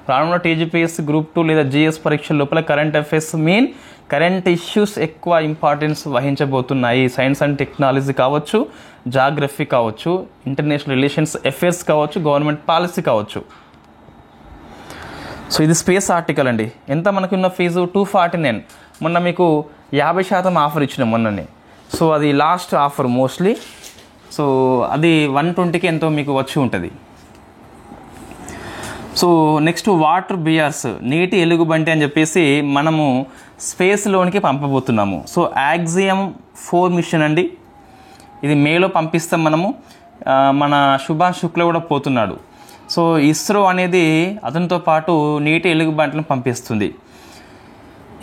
రానున్న టీజీపీఎస్సీ గ్రూప్ 2 లేదా జిఎస్ పరీక్షల లోపల కరెంట్ అఫైర్స్ కరెంట్ ఇష్యూస్ ఎక్కువ ఇంపార్టెన్స్ వహించబోతున్నాయి. సైన్స్ అండ్ టెక్నాలజీ కావచ్చు, జాగ్రఫీ కావచ్చు, ఇంటర్నేషనల్ రిలేషన్స్ అఫైర్స్ కావచ్చు, గవర్నమెంట్ పాలసీ కావచ్చు. సో ఇది స్పేస్ ఆర్టికల్ అండి. ఎంత మనకి ఉన్న ఫీజు 249. మొన్న మీకు 50% ఆఫర్ ఇచ్చినాం మొన్ననే. సో అది లాస్ట్ ఆఫర్ మోస్ట్లీ. సో అది 120కి ఎంతో మీకు వచ్చి ఉంటుంది. సో నెక్స్ట్ వాటర్ బియర్స్, నీటి ఎలుగుబంటి అని చెప్పేసి మనము స్పేస్లోనికి పంపబోతున్నాము. సో యాక్సియం 4 మిషన్ అండి. ఇది మేలో పంపిస్తాం మనము. మన శుభాష్ శుక్లా కూడా పోతున్నాడు. సో ఇస్రో అనేది అతనితో పాటు నీటి ఎలుగుబంటిని పంపిస్తుంది.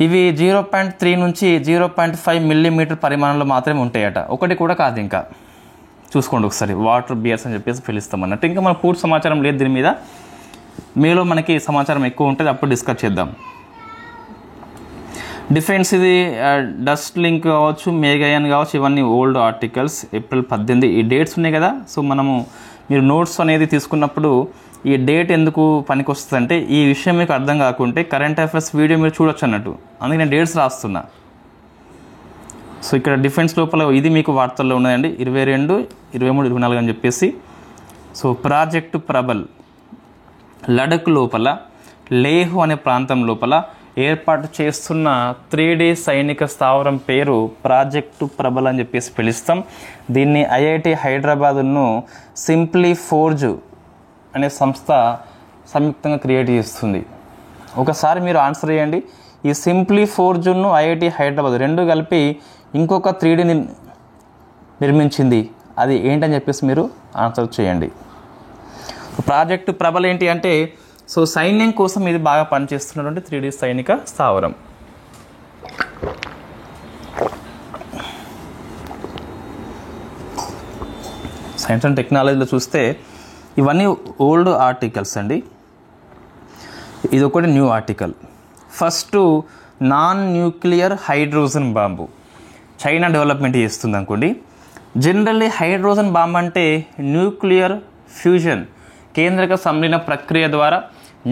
ఇవి 0.3 నుంచి 0.5 మిల్లీమీటర్ పరిమాణంలో మాత్రమే ఉంటాయట. ఒకటి కూడా కాదు. ఇంకా చూసుకోండి ఒకసారి. వాటర్ బియర్స్ అని చెప్పేసి పిలుస్తాం అన్నట్టు. ఇంకా మన పూర్తి సమాచారం లేదు దీని మీద. మేలో మనకి సమాచారం ఎక్కువ ఉంటుంది, అప్పుడు డిస్కస్ చేద్దాం. డిఫెన్స్ ఇది డస్ట్ లింక్ కావచ్చు, మేఘయాన్ కావచ్చు, ఇవన్నీ ఓల్డ్ ఆర్టికల్స్. ఏప్రిల్ 18 ఈ డేట్స్ ఉన్నాయి కదా. సో మీరు నోట్స్ అనేది తీసుకున్నప్పుడు ఈ డేట్ ఎందుకు పనికి వస్తుంది అంటే ఈ విషయం మీకు అర్థం కాకుంటే కరెంట్ అఫైర్స్ వీడియో మీరు చూడొచ్చు అన్నట్టు. అందుకే నేను డేట్స్ రాస్తున్నా. సో ఇక్కడ డిఫెన్స్ లోపల ఇది మీకు వార్తల్లో ఉన్నదండి. 22, 23, 24 అని చెప్పేసి. సో ప్రాజెక్టు ప్రబల్ లడక్ లోపల లేహు అనే ప్రాంతం లోపల ఏర్పాటు చేస్తున్న 3D సైనిక స్థావరం పేరు ప్రాజెక్టు ప్రబల్ అని చెప్పేసి పిలుస్తాం. దీన్ని ఐఐటి హైదరాబాదును సింప్లీ ఫోర్జ్ అనే సంస్థ సంయుక్తంగా క్రియేట్ చేస్తుంది. ఒకసారి మీరు ఆన్సర్ చేయండి. ఈ సింప్లీ ఫోర్జ్ను ఐఐటి హైదరాబాద్ రెండు కలిపి ఇంకొక 3Dని నిర్మించింది. అది ఏంటని చెప్పేసి మీరు ఆన్సర్ చేయండి. ప్రాజెక్టు ప్రబల్ ఏంటి అంటే సో సైన్యం కోసం ఇది బాగా పనిచేస్తున్నటువంటి 3D సైనిక స్థావరం. సైన్స్ అండ్ టెక్నాలజీలో చూస్తే ఇవన్నీ ఓల్డ్ ఆర్టికల్స్ అండి. ఇది ఒకటి new article. First non nuclear hydrogen bomb China development చేస్తుంది అనుకోండి. జనరల్లీ హైడ్రోజన్ బాంబు అంటే న్యూక్లియర్ ఫ్యూజన్ కేంద్రక సంలీన ప్రక్రియ ద్వారా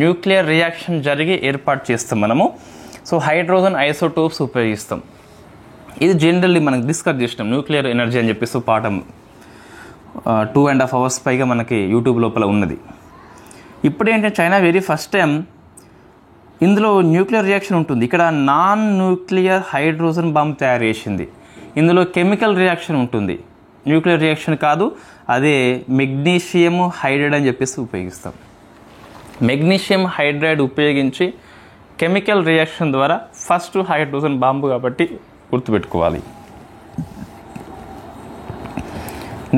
న్యూక్లియర్ రియాక్షన్ జరిగి ఏర్పాటు చేస్తాం మనము. సో హైడ్రోజన్ ఐసోటోప్స్ ఉపయోగిస్తాం. ఇది జనరల్లీ మనకు డిస్కస్ చేసినాం న్యూక్లియర్ ఎనర్జీ అని చెప్పేసి పాఠం 2.5 hours పైగా మనకి యూట్యూబ్ లోపల ఉన్నది. ఇప్పుడేంటంటే చైనా వెరీ ఫస్ట్ టైం ఇందులో న్యూక్లియర్ రియాక్షన్ ఉంటుంది. ఇక్కడ నాన్ న్యూక్లియర్ హైడ్రోజన్ బాంబ్ తయారు చేసింది. ఇందులో కెమికల్ రియాక్షన్ ఉంటుంది, న్యూక్లియర్ రియాక్షన్ కాదు. అదే మెగ్నీషియం హైడ్రైడ్ అని చెప్పేసి ఉపయోగిస్తాం. మెగ్నీషియం హైడ్రైడ్ ఉపయోగించి కెమికల్ రియాక్షన్ ద్వారా ఫస్ట్ హైడ్రోజన్ బాంబు కాబట్టి గుర్తుపెట్టుకోవాలి.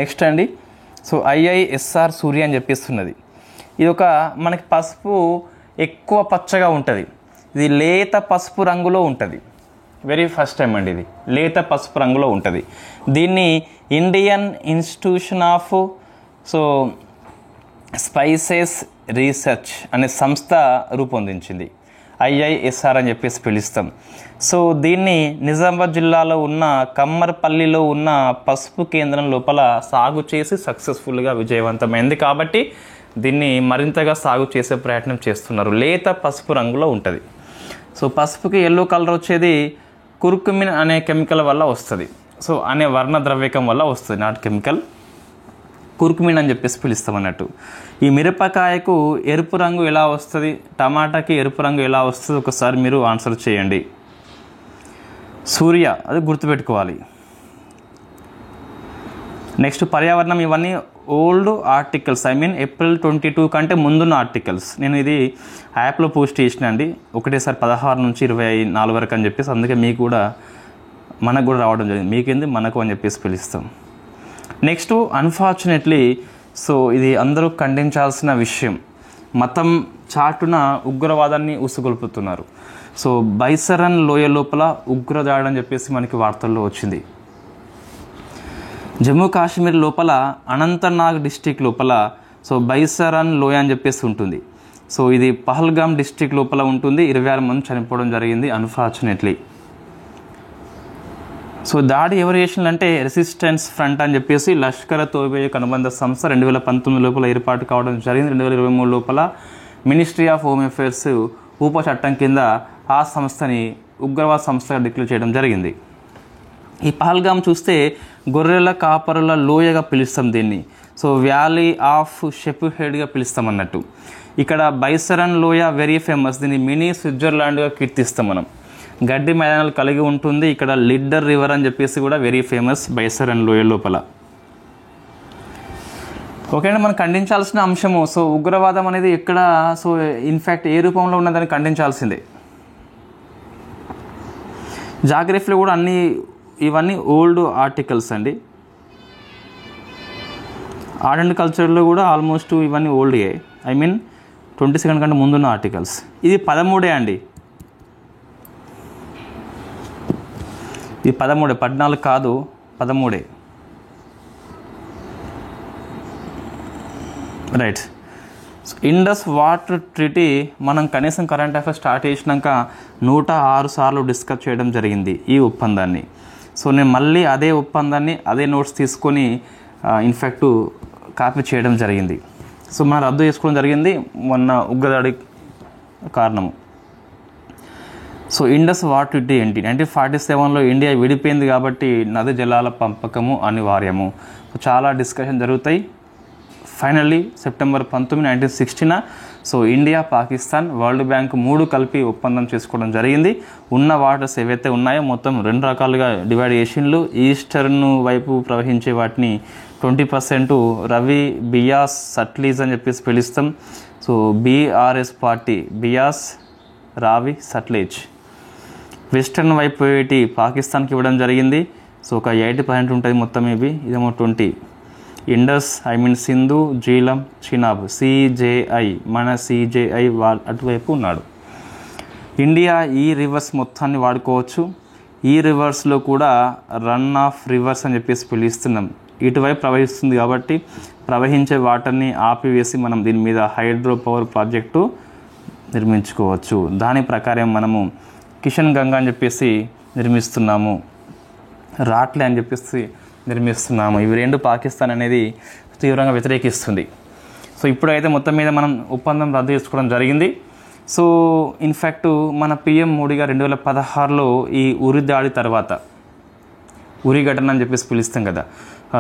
నెక్స్ట్ అండి, సో IISR సూర్య అని చెప్పేస్తున్నది. ఇది ఒక మనకి పసుపు ఎక్కువ పచ్చగా ఉంటుంది. ఇది లేత పసుపు రంగులో ఉంటుంది. వెరీ ఫస్ట్ టైం అండి ఇది లేత పసుపు రంగులో ఉంటుంది. దీన్ని Indian institution of spices research అనే సంస్థ రూపొందించింది. IISR అని చెప్పేసి పిలుస్తాం. సో దీన్ని నిజామాబాద్ జిల్లాలో ఉన్న కమ్మర్పల్లిలో ఉన్న పసుపు కేంద్రం లోపల సాగు చేసి సక్సెస్ఫుల్గా విజయవంతమైంది కాబట్టి దీన్ని మరింతగా సాగు చేసే ప్రయత్నం చేస్తున్నారు. లేత పసుపు రంగులో ఉంటుంది. సో పసుపుకి ఎల్లో కలర్ వచ్చేది కుర్కుమిన్ అనే కెమికల్ వల్ల వస్తుంది. సో అనే వర్ణ ద్రవ్యకం వల్ల వస్తుంది, నాట్ కెమికల్. కుర్కుమిన్ అని చెప్పేసి పిలుస్తాం అన్నట్టు. ఈ మిరపకాయకు ఎరుపు రంగు ఎలా వస్తుంది, టమాటాకి ఎరుపు రంగు ఎలా వస్తుంది ఒకసారి మీరు ఆన్సర్ చేయండి. సూర్య, అది గుర్తుపెట్టుకోవాలి. నెక్స్ట్ పర్యావరణం. ఇవన్నీ ఓల్డ్ ఆర్టికల్స్, ఏప్రిల్ 22 కంటే ముందున్న ఆర్టికల్స్. నేను ఇది యాప్లో పోస్ట్ చేసిన అండి, ఒకటేసారి 16 నుంచి 24 వరకు అని చెప్పేసి. అందుకే మీకు కూడా మనకు కూడా రావడం జరిగింది. మీకేంది మనకు అని చెప్పేసి పిలుస్తాం. నెక్స్ట్ అన్ఫార్చునేట్లీ సో ఇది అందరూ ఖండించాల్సిన విషయం. మతం చాటున ఉగ్రవాదాన్ని ఉసుగొల్పుతున్నారు. సో బైసరన్ లోయ లోపల ఉగ్రదాడి అని చెప్పేసి మనకి వార్తల్లో వచ్చింది. జమ్మూ కాశ్మీర్ లోపల అనంతనాగ్ డిస్టిక్ లోపల సో బైసరన్ లోయ అని చెప్పేసి ఉంటుంది. సో ఇది పహల్గామ్ డిస్టిక్ లోపల ఉంటుంది. 26 మంది చనిపోవడం జరిగింది అన్ఫార్చునేట్లీ. సో దాడి ఎవరు చేసిందంటే రెసిస్టెన్స్ ఫ్రంట్ అని చెప్పేసి లష్కర్ తోయిబా అనుబంధ సంస్థ 2019 లోపల ఏర్పాటు కావడం జరిగింది. 2023 లోపల మినిస్ట్రీ ఆఫ్ హోమ్ అఫేర్స్ ఉప చట్టం కింద ఆ సంస్థని ఉగ్రవాద సంస్థగా డిక్లేర్ చేయడం జరిగింది. ఈ పహల్గామ్ చూస్తే గొర్రెల కాపరుల లోయగా పిలుస్తాం దీన్ని. సో వ్యాలీ ఆఫ్ షెఫ్హెడ్గా పిలుస్తాం అన్నట్టు. ఇక్కడ బైసరన్ లోయ వెరీ ఫేమస్. దీన్ని మినీ స్విట్జర్లాండ్గా కీర్తిస్తాం మనం. గడ్డి మైదానాలు కలిగి ఉంటుంది. ఇక్కడ లిడ్డర్ రివర్ అని చెప్పేసి కూడా వెరీ ఫేమస్ బైసరన్ లోయ లోపల. ఓకే అండి, మనం ఖండించాల్సిన అంశము. సో ఉగ్రవాదం అనేది ఎక్కడ సో ఇన్ఫ్యాక్ట్ ఏ రూపంలో ఉన్నదని ఖండించాల్సిందే. జాగ్రఫీలో కూడా ఇవన్నీ ఓల్డ్ ఆర్టికల్స్ అండి. ఆర్ట్ అండ్ కల్చర్లో కూడా ఆల్మోస్ట్ ఇవన్నీ ఓల్డ్యే. 22 కంటే ముందున్న ఆర్టికల్స్. ఇది 13 అండి. ఇది 13, 14 కాదు, 13. రైట్. ఇండస్ వాటర్ ట్రీటీ మనం కనీసం కరెంట్ అఫైర్స్ స్టార్ట్ చేసినాక 106 సార్లు డిస్కస్ చేయడం జరిగింది ఈ ఒప్పందాన్ని. సో నేను మళ్ళీ అదే ఒప్పందాన్ని అదే నోట్స్ తీసుకొని ఇన్ఫ్యాక్ట్ కాపీ చేయడం జరిగింది. సో మనం రద్దు చేసుకోవడం జరిగింది మొన్న ఉగ్రదాడి కారణము. సో ఇండస్ వాటర్ ట్రీటీ ఏంటి? 1947లో ఇండియా విడిపోయింది కాబట్టి నది జలాల పంపకము అనివార్యము. చాలా డిస్కషన్ జరుగుతాయి. Finally September 19, 1960 so India, Pakistan, world bank 3 కలిపి ఒప్పందం చేసుకోవడం జరిగింది. ఉన్న వాటర్స్ ఏవైతే ఉన్నాయో మొత్తం 2 రకాలుగా డివైడ్ చేసిండ్లు. ఈస్టర్న్ వైపు ప్రవహించే వాటిని 20% రవి, బియాస్, సట్లీజ్ అని చెప్పేసి పిలుస్తాం. సో BRS పార్టీ, బియాస్, రావి, సట్లేజ్. వెస్టర్న్ వైపు పోయేటి పాకిస్తాన్కి ఇవ్వడం జరిగింది. సో ఒక 80% ఉంటుంది మొత్తం. ఇదేమో 20. ఇండస్ సింధు, జీలం, చినాబ్, CJI, మన CJI అటువైపు ఉన్నాడు. ఇండియా ఈ రివర్స్ మొత్తాన్ని వాడుకోవచ్చు. ఈ రివర్స్లో కూడా రన్ ఆఫ్ రివర్స్ అని చెప్పేసి పిలుస్తున్నాం. ఇటువైపు ప్రవహిస్తుంది కాబట్టి ప్రవహించే వాటర్ని ఆపివేసి మనం దీని మీద హైడ్రో పవర్ ప్రాజెక్టు నిర్మించుకోవచ్చు. దాని ప్రకారం మనము కిషన్ గంగా అని చెప్పేసి నిర్మిస్తున్నాము, రాట్లే అని చెప్పేసి నిర్మిస్తున్నాము. ఇవి రెండు పాకిస్తాన్ అనేది తీవ్రంగా వ్యతిరేకిస్తుంది. సో ఇప్పుడైతే మొత్తం మీద మనం ఒప్పందం రద్దు చేసుకోవడం జరిగింది. సో ఇన్ఫ్యాక్ట్ మన పిఎం మోడీగా 2016లో ఈ ఉరి దాడి తర్వాత, ఉరి ఘటన అని చెప్పేసి పిలుస్తాం కదా,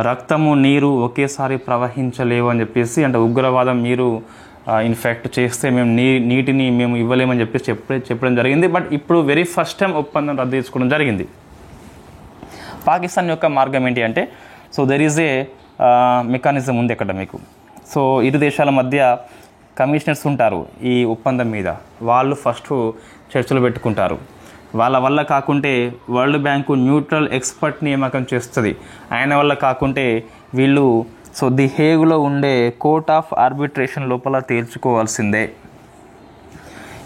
రక్తము నీరు ఒకేసారి ప్రవహించలేవు అని చెప్పేసి, అంటే ఉగ్రవాదం మీరు ఇన్ఫ్యాక్ట్ చేస్తే మేము నీటిని మేము ఇవ్వలేమని చెప్పేసి చెప్పడం జరిగింది. బట్ ఇప్పుడు వెరీ ఫస్ట్ టైం ఒప్పందం రద్దు చేసుకోవడం జరిగింది. పాకిస్తాన్ యొక్క మార్గం ఏంటి అంటే, so there is a mechanism ఉంది అక్కడ మీకు. సో ఇరు దేశాల మధ్య కమిషనర్స్ ఉంటారు ఈ ఒప్పందం మీద, వాళ్ళు ఫస్ట్ చర్చలు పెట్టుకుంటారు. వాళ్ళ వల్ల కాకుంటే వరల్డ్ బ్యాంకు న్యూట్రల్ ఎక్స్పర్ట్ నియామకం చేస్తుంది. ఆయన వల్ల కాకుంటే వీళ్ళు సో ది హేగులో ఉండే కోర్ట్ ఆఫ్ ఆర్బిట్రేషన్ లోపల తేల్చుకోవాల్సిందే.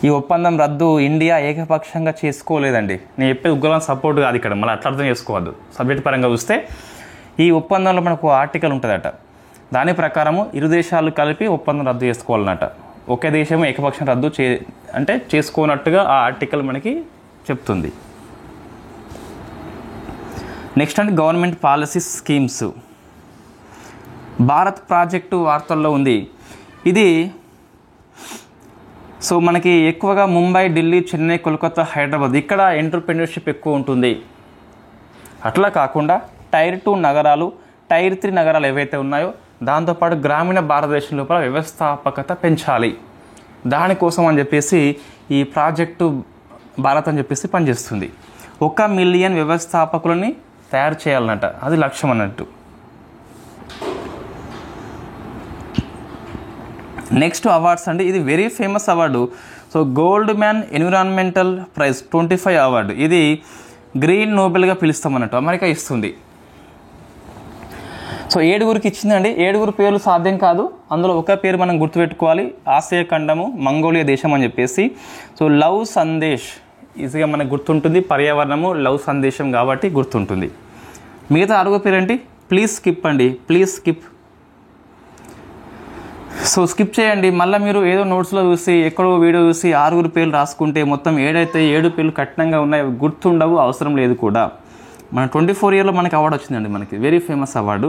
ఈ ఒప్పందం రద్దు ఇండియా ఏకపక్షంగా చేసుకోలేదండి. నేను చెప్పేది ఉగ్రవాదం సపోర్ట్ కాదు ఇక్కడ, మళ్ళీ అట్లా అర్థం చేసుకోవద్దు. సబ్జెక్ట్ పరంగా చూస్తే ఈ ఒప్పందంలో మనకు ఆర్టికల్ ఉంటుందట, దాని ప్రకారము ఇరు దేశాలు కలిపి ఒప్పందం రద్దు చేసుకోవాలన్నట. ఒకే దేశము ఏకపక్షం రద్దు అంటే చేసుకోనట్టుగా ఆ ఆర్టికల్ మనకి చెప్తుంది. నెక్స్ట్ అంటే government policy schemes. Bharat project వార్తల్లో ఉంది. ఇది సో మనకి ఎక్కువగా ముంబై, ఢిల్లీ, చెన్నై, కోల్కతా, హైదరాబాద్ ఇక్కడ ఎంటర్‌ప్రెన్యూర్‌షిప్ ఎక్కువ ఉంటుంది. అట్లా కాకుండా టైర్ 2 నగరాలు, టైర్ 3 నగరాలు ఏవైతే ఉన్నాయో దాంతోపాటు గ్రామీణ భారతదేశం లోపల వ్యవస్థాపకత పెంచాలి. దానికోసం అని చెప్పేసి ఈ ప్రాజెక్టు భారత్ అని చెప్పేసి పనిచేస్తుంది. 1 మిలియన్ వ్యవస్థాపకులని తయారు చేయాలన్నట, అది లక్ష్యం అన్నట్టు. నెక్స్ట్ అవార్డ్స్ అండి, ఇది very famous award. So gold man environmental prize 25 award, ఇది గ్రీన్ నోబెల్గా పిలుస్తాం అన్నట్టు, అమెరికా ఇస్తుంది. సో 7గురికి ఇచ్చిందండి. 7 పేర్లు సాధ్యం కాదు, అందులో ఒక పేరు మనం గుర్తుపెట్టుకోవాలి, ఆసియా ఖండము, మంగోలియా దేశం అని చెప్పేసి. సో లవ్ సందేశ్ ఈజీగా మనకు గుర్తుంటుంది, పర్యావరణము లవ్ సందేశం కాబట్టి గుర్తుంటుంది. మిగతా 6 పేరు ఏంటి, ప్లీజ్ స్కిప్ అండి, ప్లీజ్ స్కిప్. సో స్కిప్ చేయండి. మళ్ళీ మీరు ఏదో నోట్స్లో చూసి ఎక్కడో వీడియో చూసి 6 పేర్లు రాసుకుంటే మొత్తం 7 అయితే 7 పేర్లు కఠినంగా ఉన్నాయి, గుర్తుండవు, అవసరం లేదు కూడా. మన 24 ఇయర్లో మనకి అవార్డు వచ్చిందండి, మనకి వెరీ ఫేమస్ అవార్డు.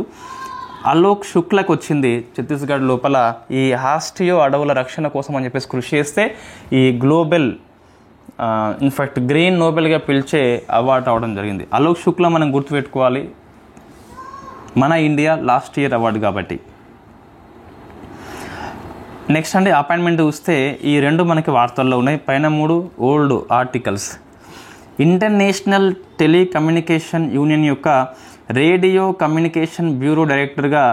అలోక్ శుక్లకు వచ్చింది. ఛత్తీస్గఢ్ లోపల ఈ హాస్టియో అడవుల రక్షణ కోసం అని చెప్పేసి కృషి చేస్తే ఈ గ్లోబల్ ఇన్ఫ్యాక్ట్ గ్రీన్ నోబెల్గా పిలిచే అవార్డు రావడం జరిగింది. అలోక్ శుక్ల మనం గుర్తుపెట్టుకోవాలి, మన ఇండియా లాస్ట్ ఇయర్ అవార్డు కాబట్టి. నెక్స్ట్ అండి అపాయింట్మెంట్ చూస్తే ఈ 2 మనకి వార్తల్లో ఉన్నాయి. పైన 3 old articles. International telecommunication union యొక్క రేడియో కమ్యూనికేషన్ బ్యూరో డైరెక్టర్గా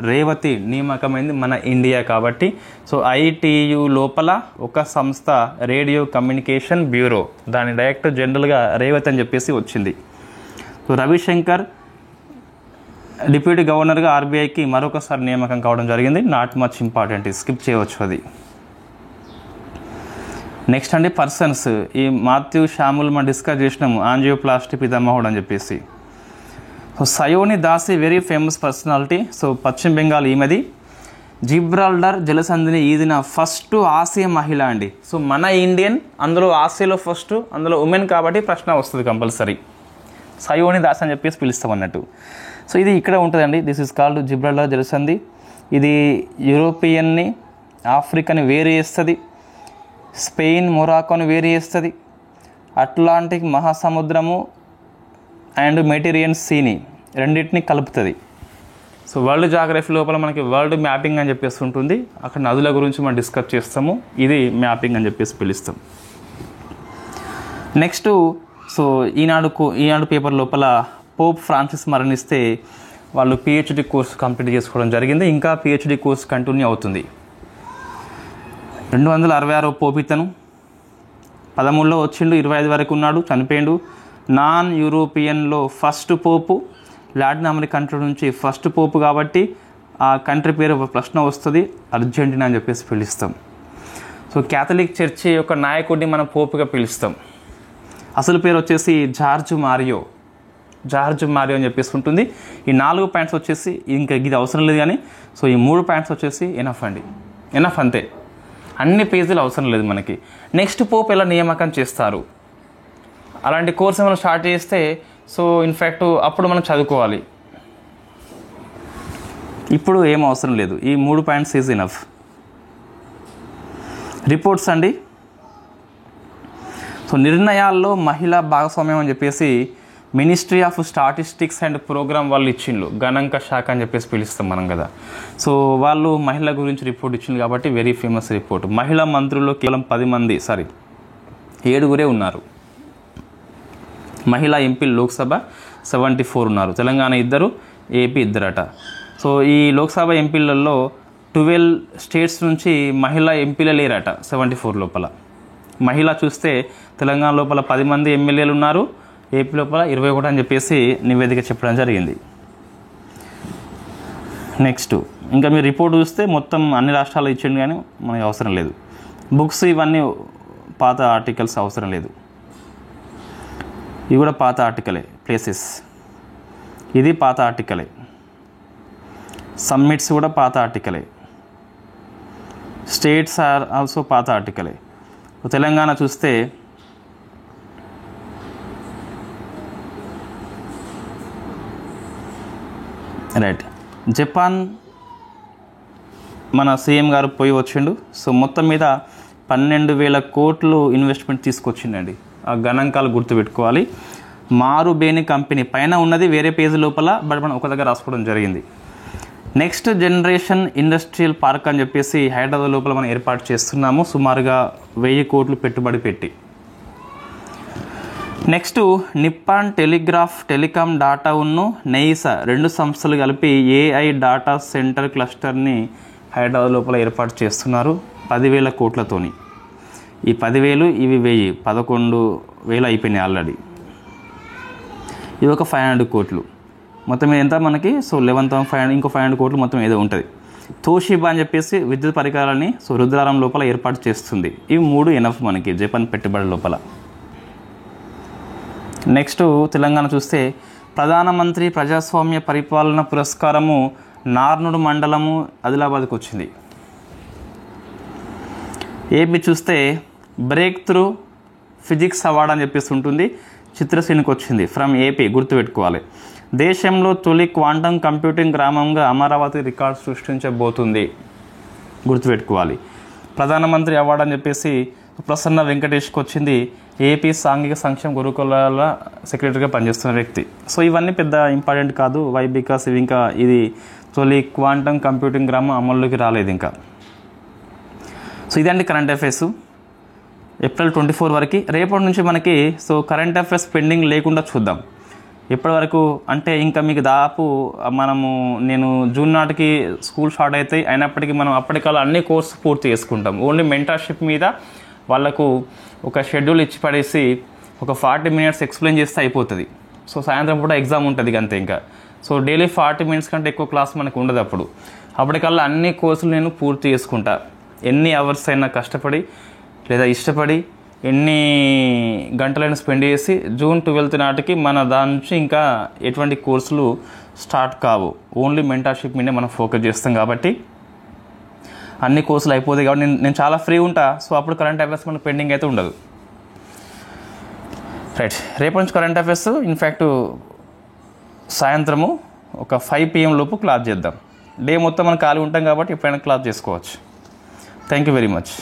రేవతి నియామకమైంది మన ఇండియా కాబట్టి. సో ఐటీయు లోపల ఒక సంస్థ రేడియో కమ్యూనికేషన్ బ్యూరో, దాని డైరెక్టర్ జనరల్గా రేవతి అని చెప్పేసి వచ్చింది. సో రవిశంకర్ డిప్యూటీ గవర్నర్గా ఆర్బీఐకి మరొకసారి నియామకం కావడం జరిగింది. నాట్ మచ్ ఇంపార్టెంట్, స్కిప్ చేయవచ్చు అది. నెక్స్ట్ అండి పర్సన్స్. ఈ మాథ్యూ షాముల్ మనం డిస్కస్ చేసినాము, ఆంజియోప్లాస్టీ పితామహుడు అని చెప్పేసి. సో సయోని దాసి వెరీ ఫేమస్ పర్సనాలిటీ. సో పశ్చిమ బెంగాల్ ఈమెది. జిబ్రాల్టర్ జలసంధిని ఈదిన ఫస్ట్ ఆసియా మహిళ అండి. సో మన ఇండియన్, అందులో ఆసియాలో ఫస్ట్, అందులో ఉమెన్ కాబట్టి ప్రశ్న వస్తుంది కంపల్సరీ. సయోని దాస్ అని చెప్పేసి పిలుస్తాం అన్నట్టు. సో ఇది ఇక్కడ ఉంటుందండి, దిస్ ఈజ్ కాల్డ్ జిబ్రాల్టర్ జలసంధి. ఇది యూరోపియన్ని, ఆఫ్రికాని వేరు చేస్తుంది, స్పెయిన్, మొరాకోని వేరు చేస్తుంది, అట్లాంటిక్ మహాసముద్రము అండ్ మెటీరియన్ సీని రెండింటిని కలుపుతుంది. సో వరల్డ్ జాగ్రఫీ లోపల మనకి వరల్డ్ మ్యాపింగ్ అని చెప్పేసి ఉంటుంది, అక్కడ నదుల గురించి మనం డిస్కస్ చేస్తాము, ఇది మ్యాపింగ్ అని చెప్పేసి పిలుస్తాం. నెక్స్ట్ సో ఈనాడు పేపర్ లోపల పోప్ ఫ్రాన్సిస్ మరణిస్తే వాళ్ళు పిహెచ్డి కోర్స్ కంప్లీట్ చేసుకోవడం జరిగింది. ఇంకా పిహెచ్డి కోర్స్ కంటిన్యూ అవుతుంది. 266 పోప్ ఇతను. 13లో వచ్చిండు, 25 వరకు ఉన్నాడు, చనిపోయిండు. నాన్ యూరోపియన్లో ఫస్ట్ పోపు, లాటిన్ అమెరికా కంట్రీ నుంచి ఫస్ట్ పోపు కాబట్టి ఆ కంట్రీ పేరు ప్రశ్న వస్తుంది, అర్జెంటీనా అని చెప్పేసి పిలుస్తాం. సో క్యాథలిక్ చర్చి యొక్క నాయకుడిని మనం పోపుగా పిలుస్తాం. అసలు పేరు వచ్చేసి జార్జ్ మారియో జార్జ్ మారియో అని చెప్పేసి ఉంటుంది. ఈ 4 పాయింట్స్ వచ్చేసి ఇంకా ఇది అవసరం లేదు కానీ సో ఈ 3 పాయింట్స్ వచ్చేసి ఎనఫ్ అండి, ఎనఫ్ అంతే, అన్ని పేజీలు అవసరం లేదు మనకి. నెక్స్ట్ పోప్ ఎలా నియామకం చేస్తారు అలాంటి కోర్స్ మనం స్టార్ట్ చేస్తే సో ఇన్ఫ్యాక్ట్ అప్పుడు మనం చదువుకోవాలి, ఇప్పుడు ఏం అవసరం లేదు. ఈ 3 పాయింట్స్ ఈజ్ ఎనఫ్. రిపోర్ట్స్ అండి, సో నిర్ణయాల్లో మహిళా భాగస్వామ్యం అని చెప్పేసి ministry of statistics and program వాళ్ళు ఇచ్చిండ్రు, గణాంక శాఖ అని చెప్పేసి పిలుస్తాం మనం కదా. సో వాళ్ళు మహిళల గురించి రిపోర్ట్ ఇచ్చింది కాబట్టి వెరీ ఫేమస్ రిపోర్ట్. మహిళా మంత్రుల్లో కేవలం 7 ఉన్నారు. మహిళా ఎంపీలు లోక్సభ 74 ఉన్నారు, తెలంగాణ 2, ఏపీ 2 సో ఈ లోక్సభ ఎంపీలలో 12 స్టేట్స్ నుంచి మహిళా ఎంపీలు లేరట 74 లోపల. మహిళ చూస్తే తెలంగాణ లోపల 10 మంది ఎమ్మెల్యేలు ఉన్నారు, ఏపీ లోపల 21 అని చెప్పేసి నివేదిక చెప్పడం జరిగింది. నెక్స్ట్ ఇంకా మీరు రిపోర్ట్ చూస్తే మొత్తం అన్ని రాష్ట్రాలు ఇచ్చిండు కానీ మనకి అవసరం లేదు. బుక్స్ ఇవన్నీ పాత ఆర్టికల్స్ అవసరం లేదు, ఇవి కూడా పాత ఆర్టికలే. ప్లేసెస్ ఇది పాత ఆర్టికలే, సమ్మిట్స్ కూడా పాత ఆర్టికలే, స్టేట్స్ ఆర్ ఆల్సో పాత ఆర్టికలే. తెలంగాణ చూస్తే రైట్, జపాన్ మన సీఎం గారు పోయి వచ్చిండు. సో మొత్తం మీద 12,000 కోట్లు ఇన్వెస్ట్మెంట్ తీసుకొచ్చిండండి. ఆ గణాంకాలు గుర్తుపెట్టుకోవాలి. మారుబేని కంపెనీ పైన ఉన్నది వేరే పేజీ లోపల, బట్ మనం ఒక దగ్గర రాసుకోవడం జరిగింది. నెక్స్ట్ జనరేషన్ ఇండస్ట్రియల్ పార్క్ అని చెప్పేసి హైదరాబాద్ లోపల మనం ఏర్పాటు చేస్తున్నాము, సుమారుగా 1000 కోట్లు పెట్టుబడి పెట్టి. Next Nippon telegraph telecom data ఉన్ను నెయిసా 2 సంస్థలు కలిపి ఏఐ డాటా సెంటర్ క్లస్టర్ని హైదరాబాద్ లోపల ఏర్పాటు చేస్తున్నారు 10,000 కోట్లతోని. ఈ 10,000 ఇవి 1000, 11,000 అయిపోయినాయి ఆల్రెడీ. ఇవి ఒక 500 కోట్లు, మొత్తం ఎంత మనకి సో 11,500, ఇంకో 500 కోట్లు మొత్తం ఏదో ఉంటుంది. తోషిబా అని చెప్పేసి విద్యుత్ పరికరాలని సో రుద్రారం లోపల ఏర్పాటు చేస్తుంది. ఇవి 3 ఎనఫ్ మనకి జపాన్ పెట్టుబడి లోపల. నెక్స్ట్ తెలంగాణ చూస్తే ప్రధానమంత్రి ప్రజాస్వామ్య పరిపాలన పురస్కారము నార్నుడు మండలము ఆదిలాబాద్కి వచ్చింది. ఏపీ చూస్తే బ్రేక్ త్రూ ఫిజిక్స్ అవార్డ్ అని చెప్పేసి ఉంటుంది, చిత్రసేనికి వచ్చింది ఫ్రమ్ ఏపీ, గుర్తుపెట్టుకోవాలి. దేశంలో తొలి క్వాంటమ్ కంప్యూటింగ్ గ్రామంగా అమరావతి రికార్డ్ సృష్టించబోతుంది, గుర్తుపెట్టుకోవాలి. ప్రధానమంత్రి అవార్డు అని చెప్పేసి ప్రసన్న వెంకటేష్కి వచ్చింది, ఏపీ సాంఘిక సంక్షేమ గురుకులాల సెక్రటరీగా పనిచేస్తున్న వ్యక్తి. సో ఇవన్నీ పెద్ద ఇంపార్టెంట్ కాదు, వై బికాస్ ఇవి ఇంకా ఇది తొలి క్వాంటమ్ కంప్యూటింగ్ గ్రామం అమల్లోకి రాలేదు ఇంకా. సో ఇదండి కరెంట్ అఫైర్స్ ఏప్రిల్ 24 వరకు. రేపటి నుంచి మనకి సో కరెంట్ అఫైర్స్ పెండింగ్ లేకుండా చూద్దాం. ఎప్పటి వరకు అంటే ఇంకా మీకు దాదాపు నేను జూన్ నాటికి స్కూల్ స్టార్ట్ అవుతాయి, అయినప్పటికీ మనం అప్పటికల్లా అన్ని కోర్సు పూర్తి చేసుకుంటాం. ఓన్లీ మెంటర్షిప్ మీద వాళ్ళకు ఒక షెడ్యూల్ ఇచ్చి పడేసి ఒక 40 మినిట్స్ ఎక్స్ప్లెయిన్ చేస్తే అయిపోతుంది. సో సాయంత్రం పూట ఎగ్జామ్ ఉంటుంది అంతే ఇంకా. సో డైలీ 40 మినిట్స్ కంటే ఎక్కువ క్లాస్ మనకు ఉండదు. అప్పటికల్లా అన్ని కోర్సులు నేను పూర్తి చేసుకుంటా. ఎన్ని అవర్స్ అయినా కష్టపడి లేదా ఇష్టపడి ఎన్ని గంటలైనా స్పెండ్ చేసి జూన్ 12 నాటికి మన దాని నుంచి ఇంకా ఎటువంటి కోర్సులు స్టార్ట్ కావు. ఓన్లీ మెంటర్షిప్ మీదే మనం ఫోకస్ చేస్తాం కాబట్టి అన్ని కోర్సులు అయిపోతాయి. కాబట్టి నేను చాలా ఫ్రీ ఉంటా. సో అప్పుడు కరెంట్ అఫైర్స్ మనకు పెండింగ్ అయితే ఉండదు. రైట్, రేపటి నుంచి కరెంట్ అఫైర్స్ ఇన్ఫ్యాక్ట్ సాయంత్రము ఒక 5 PM లోపు క్లాస్ చేద్దాం. డే మొత్తం మనం ఖాళీ ఉంటాం కాబట్టి ఎప్పుడైనా క్లాస్ చేసుకోవచ్చు. Thank you very much.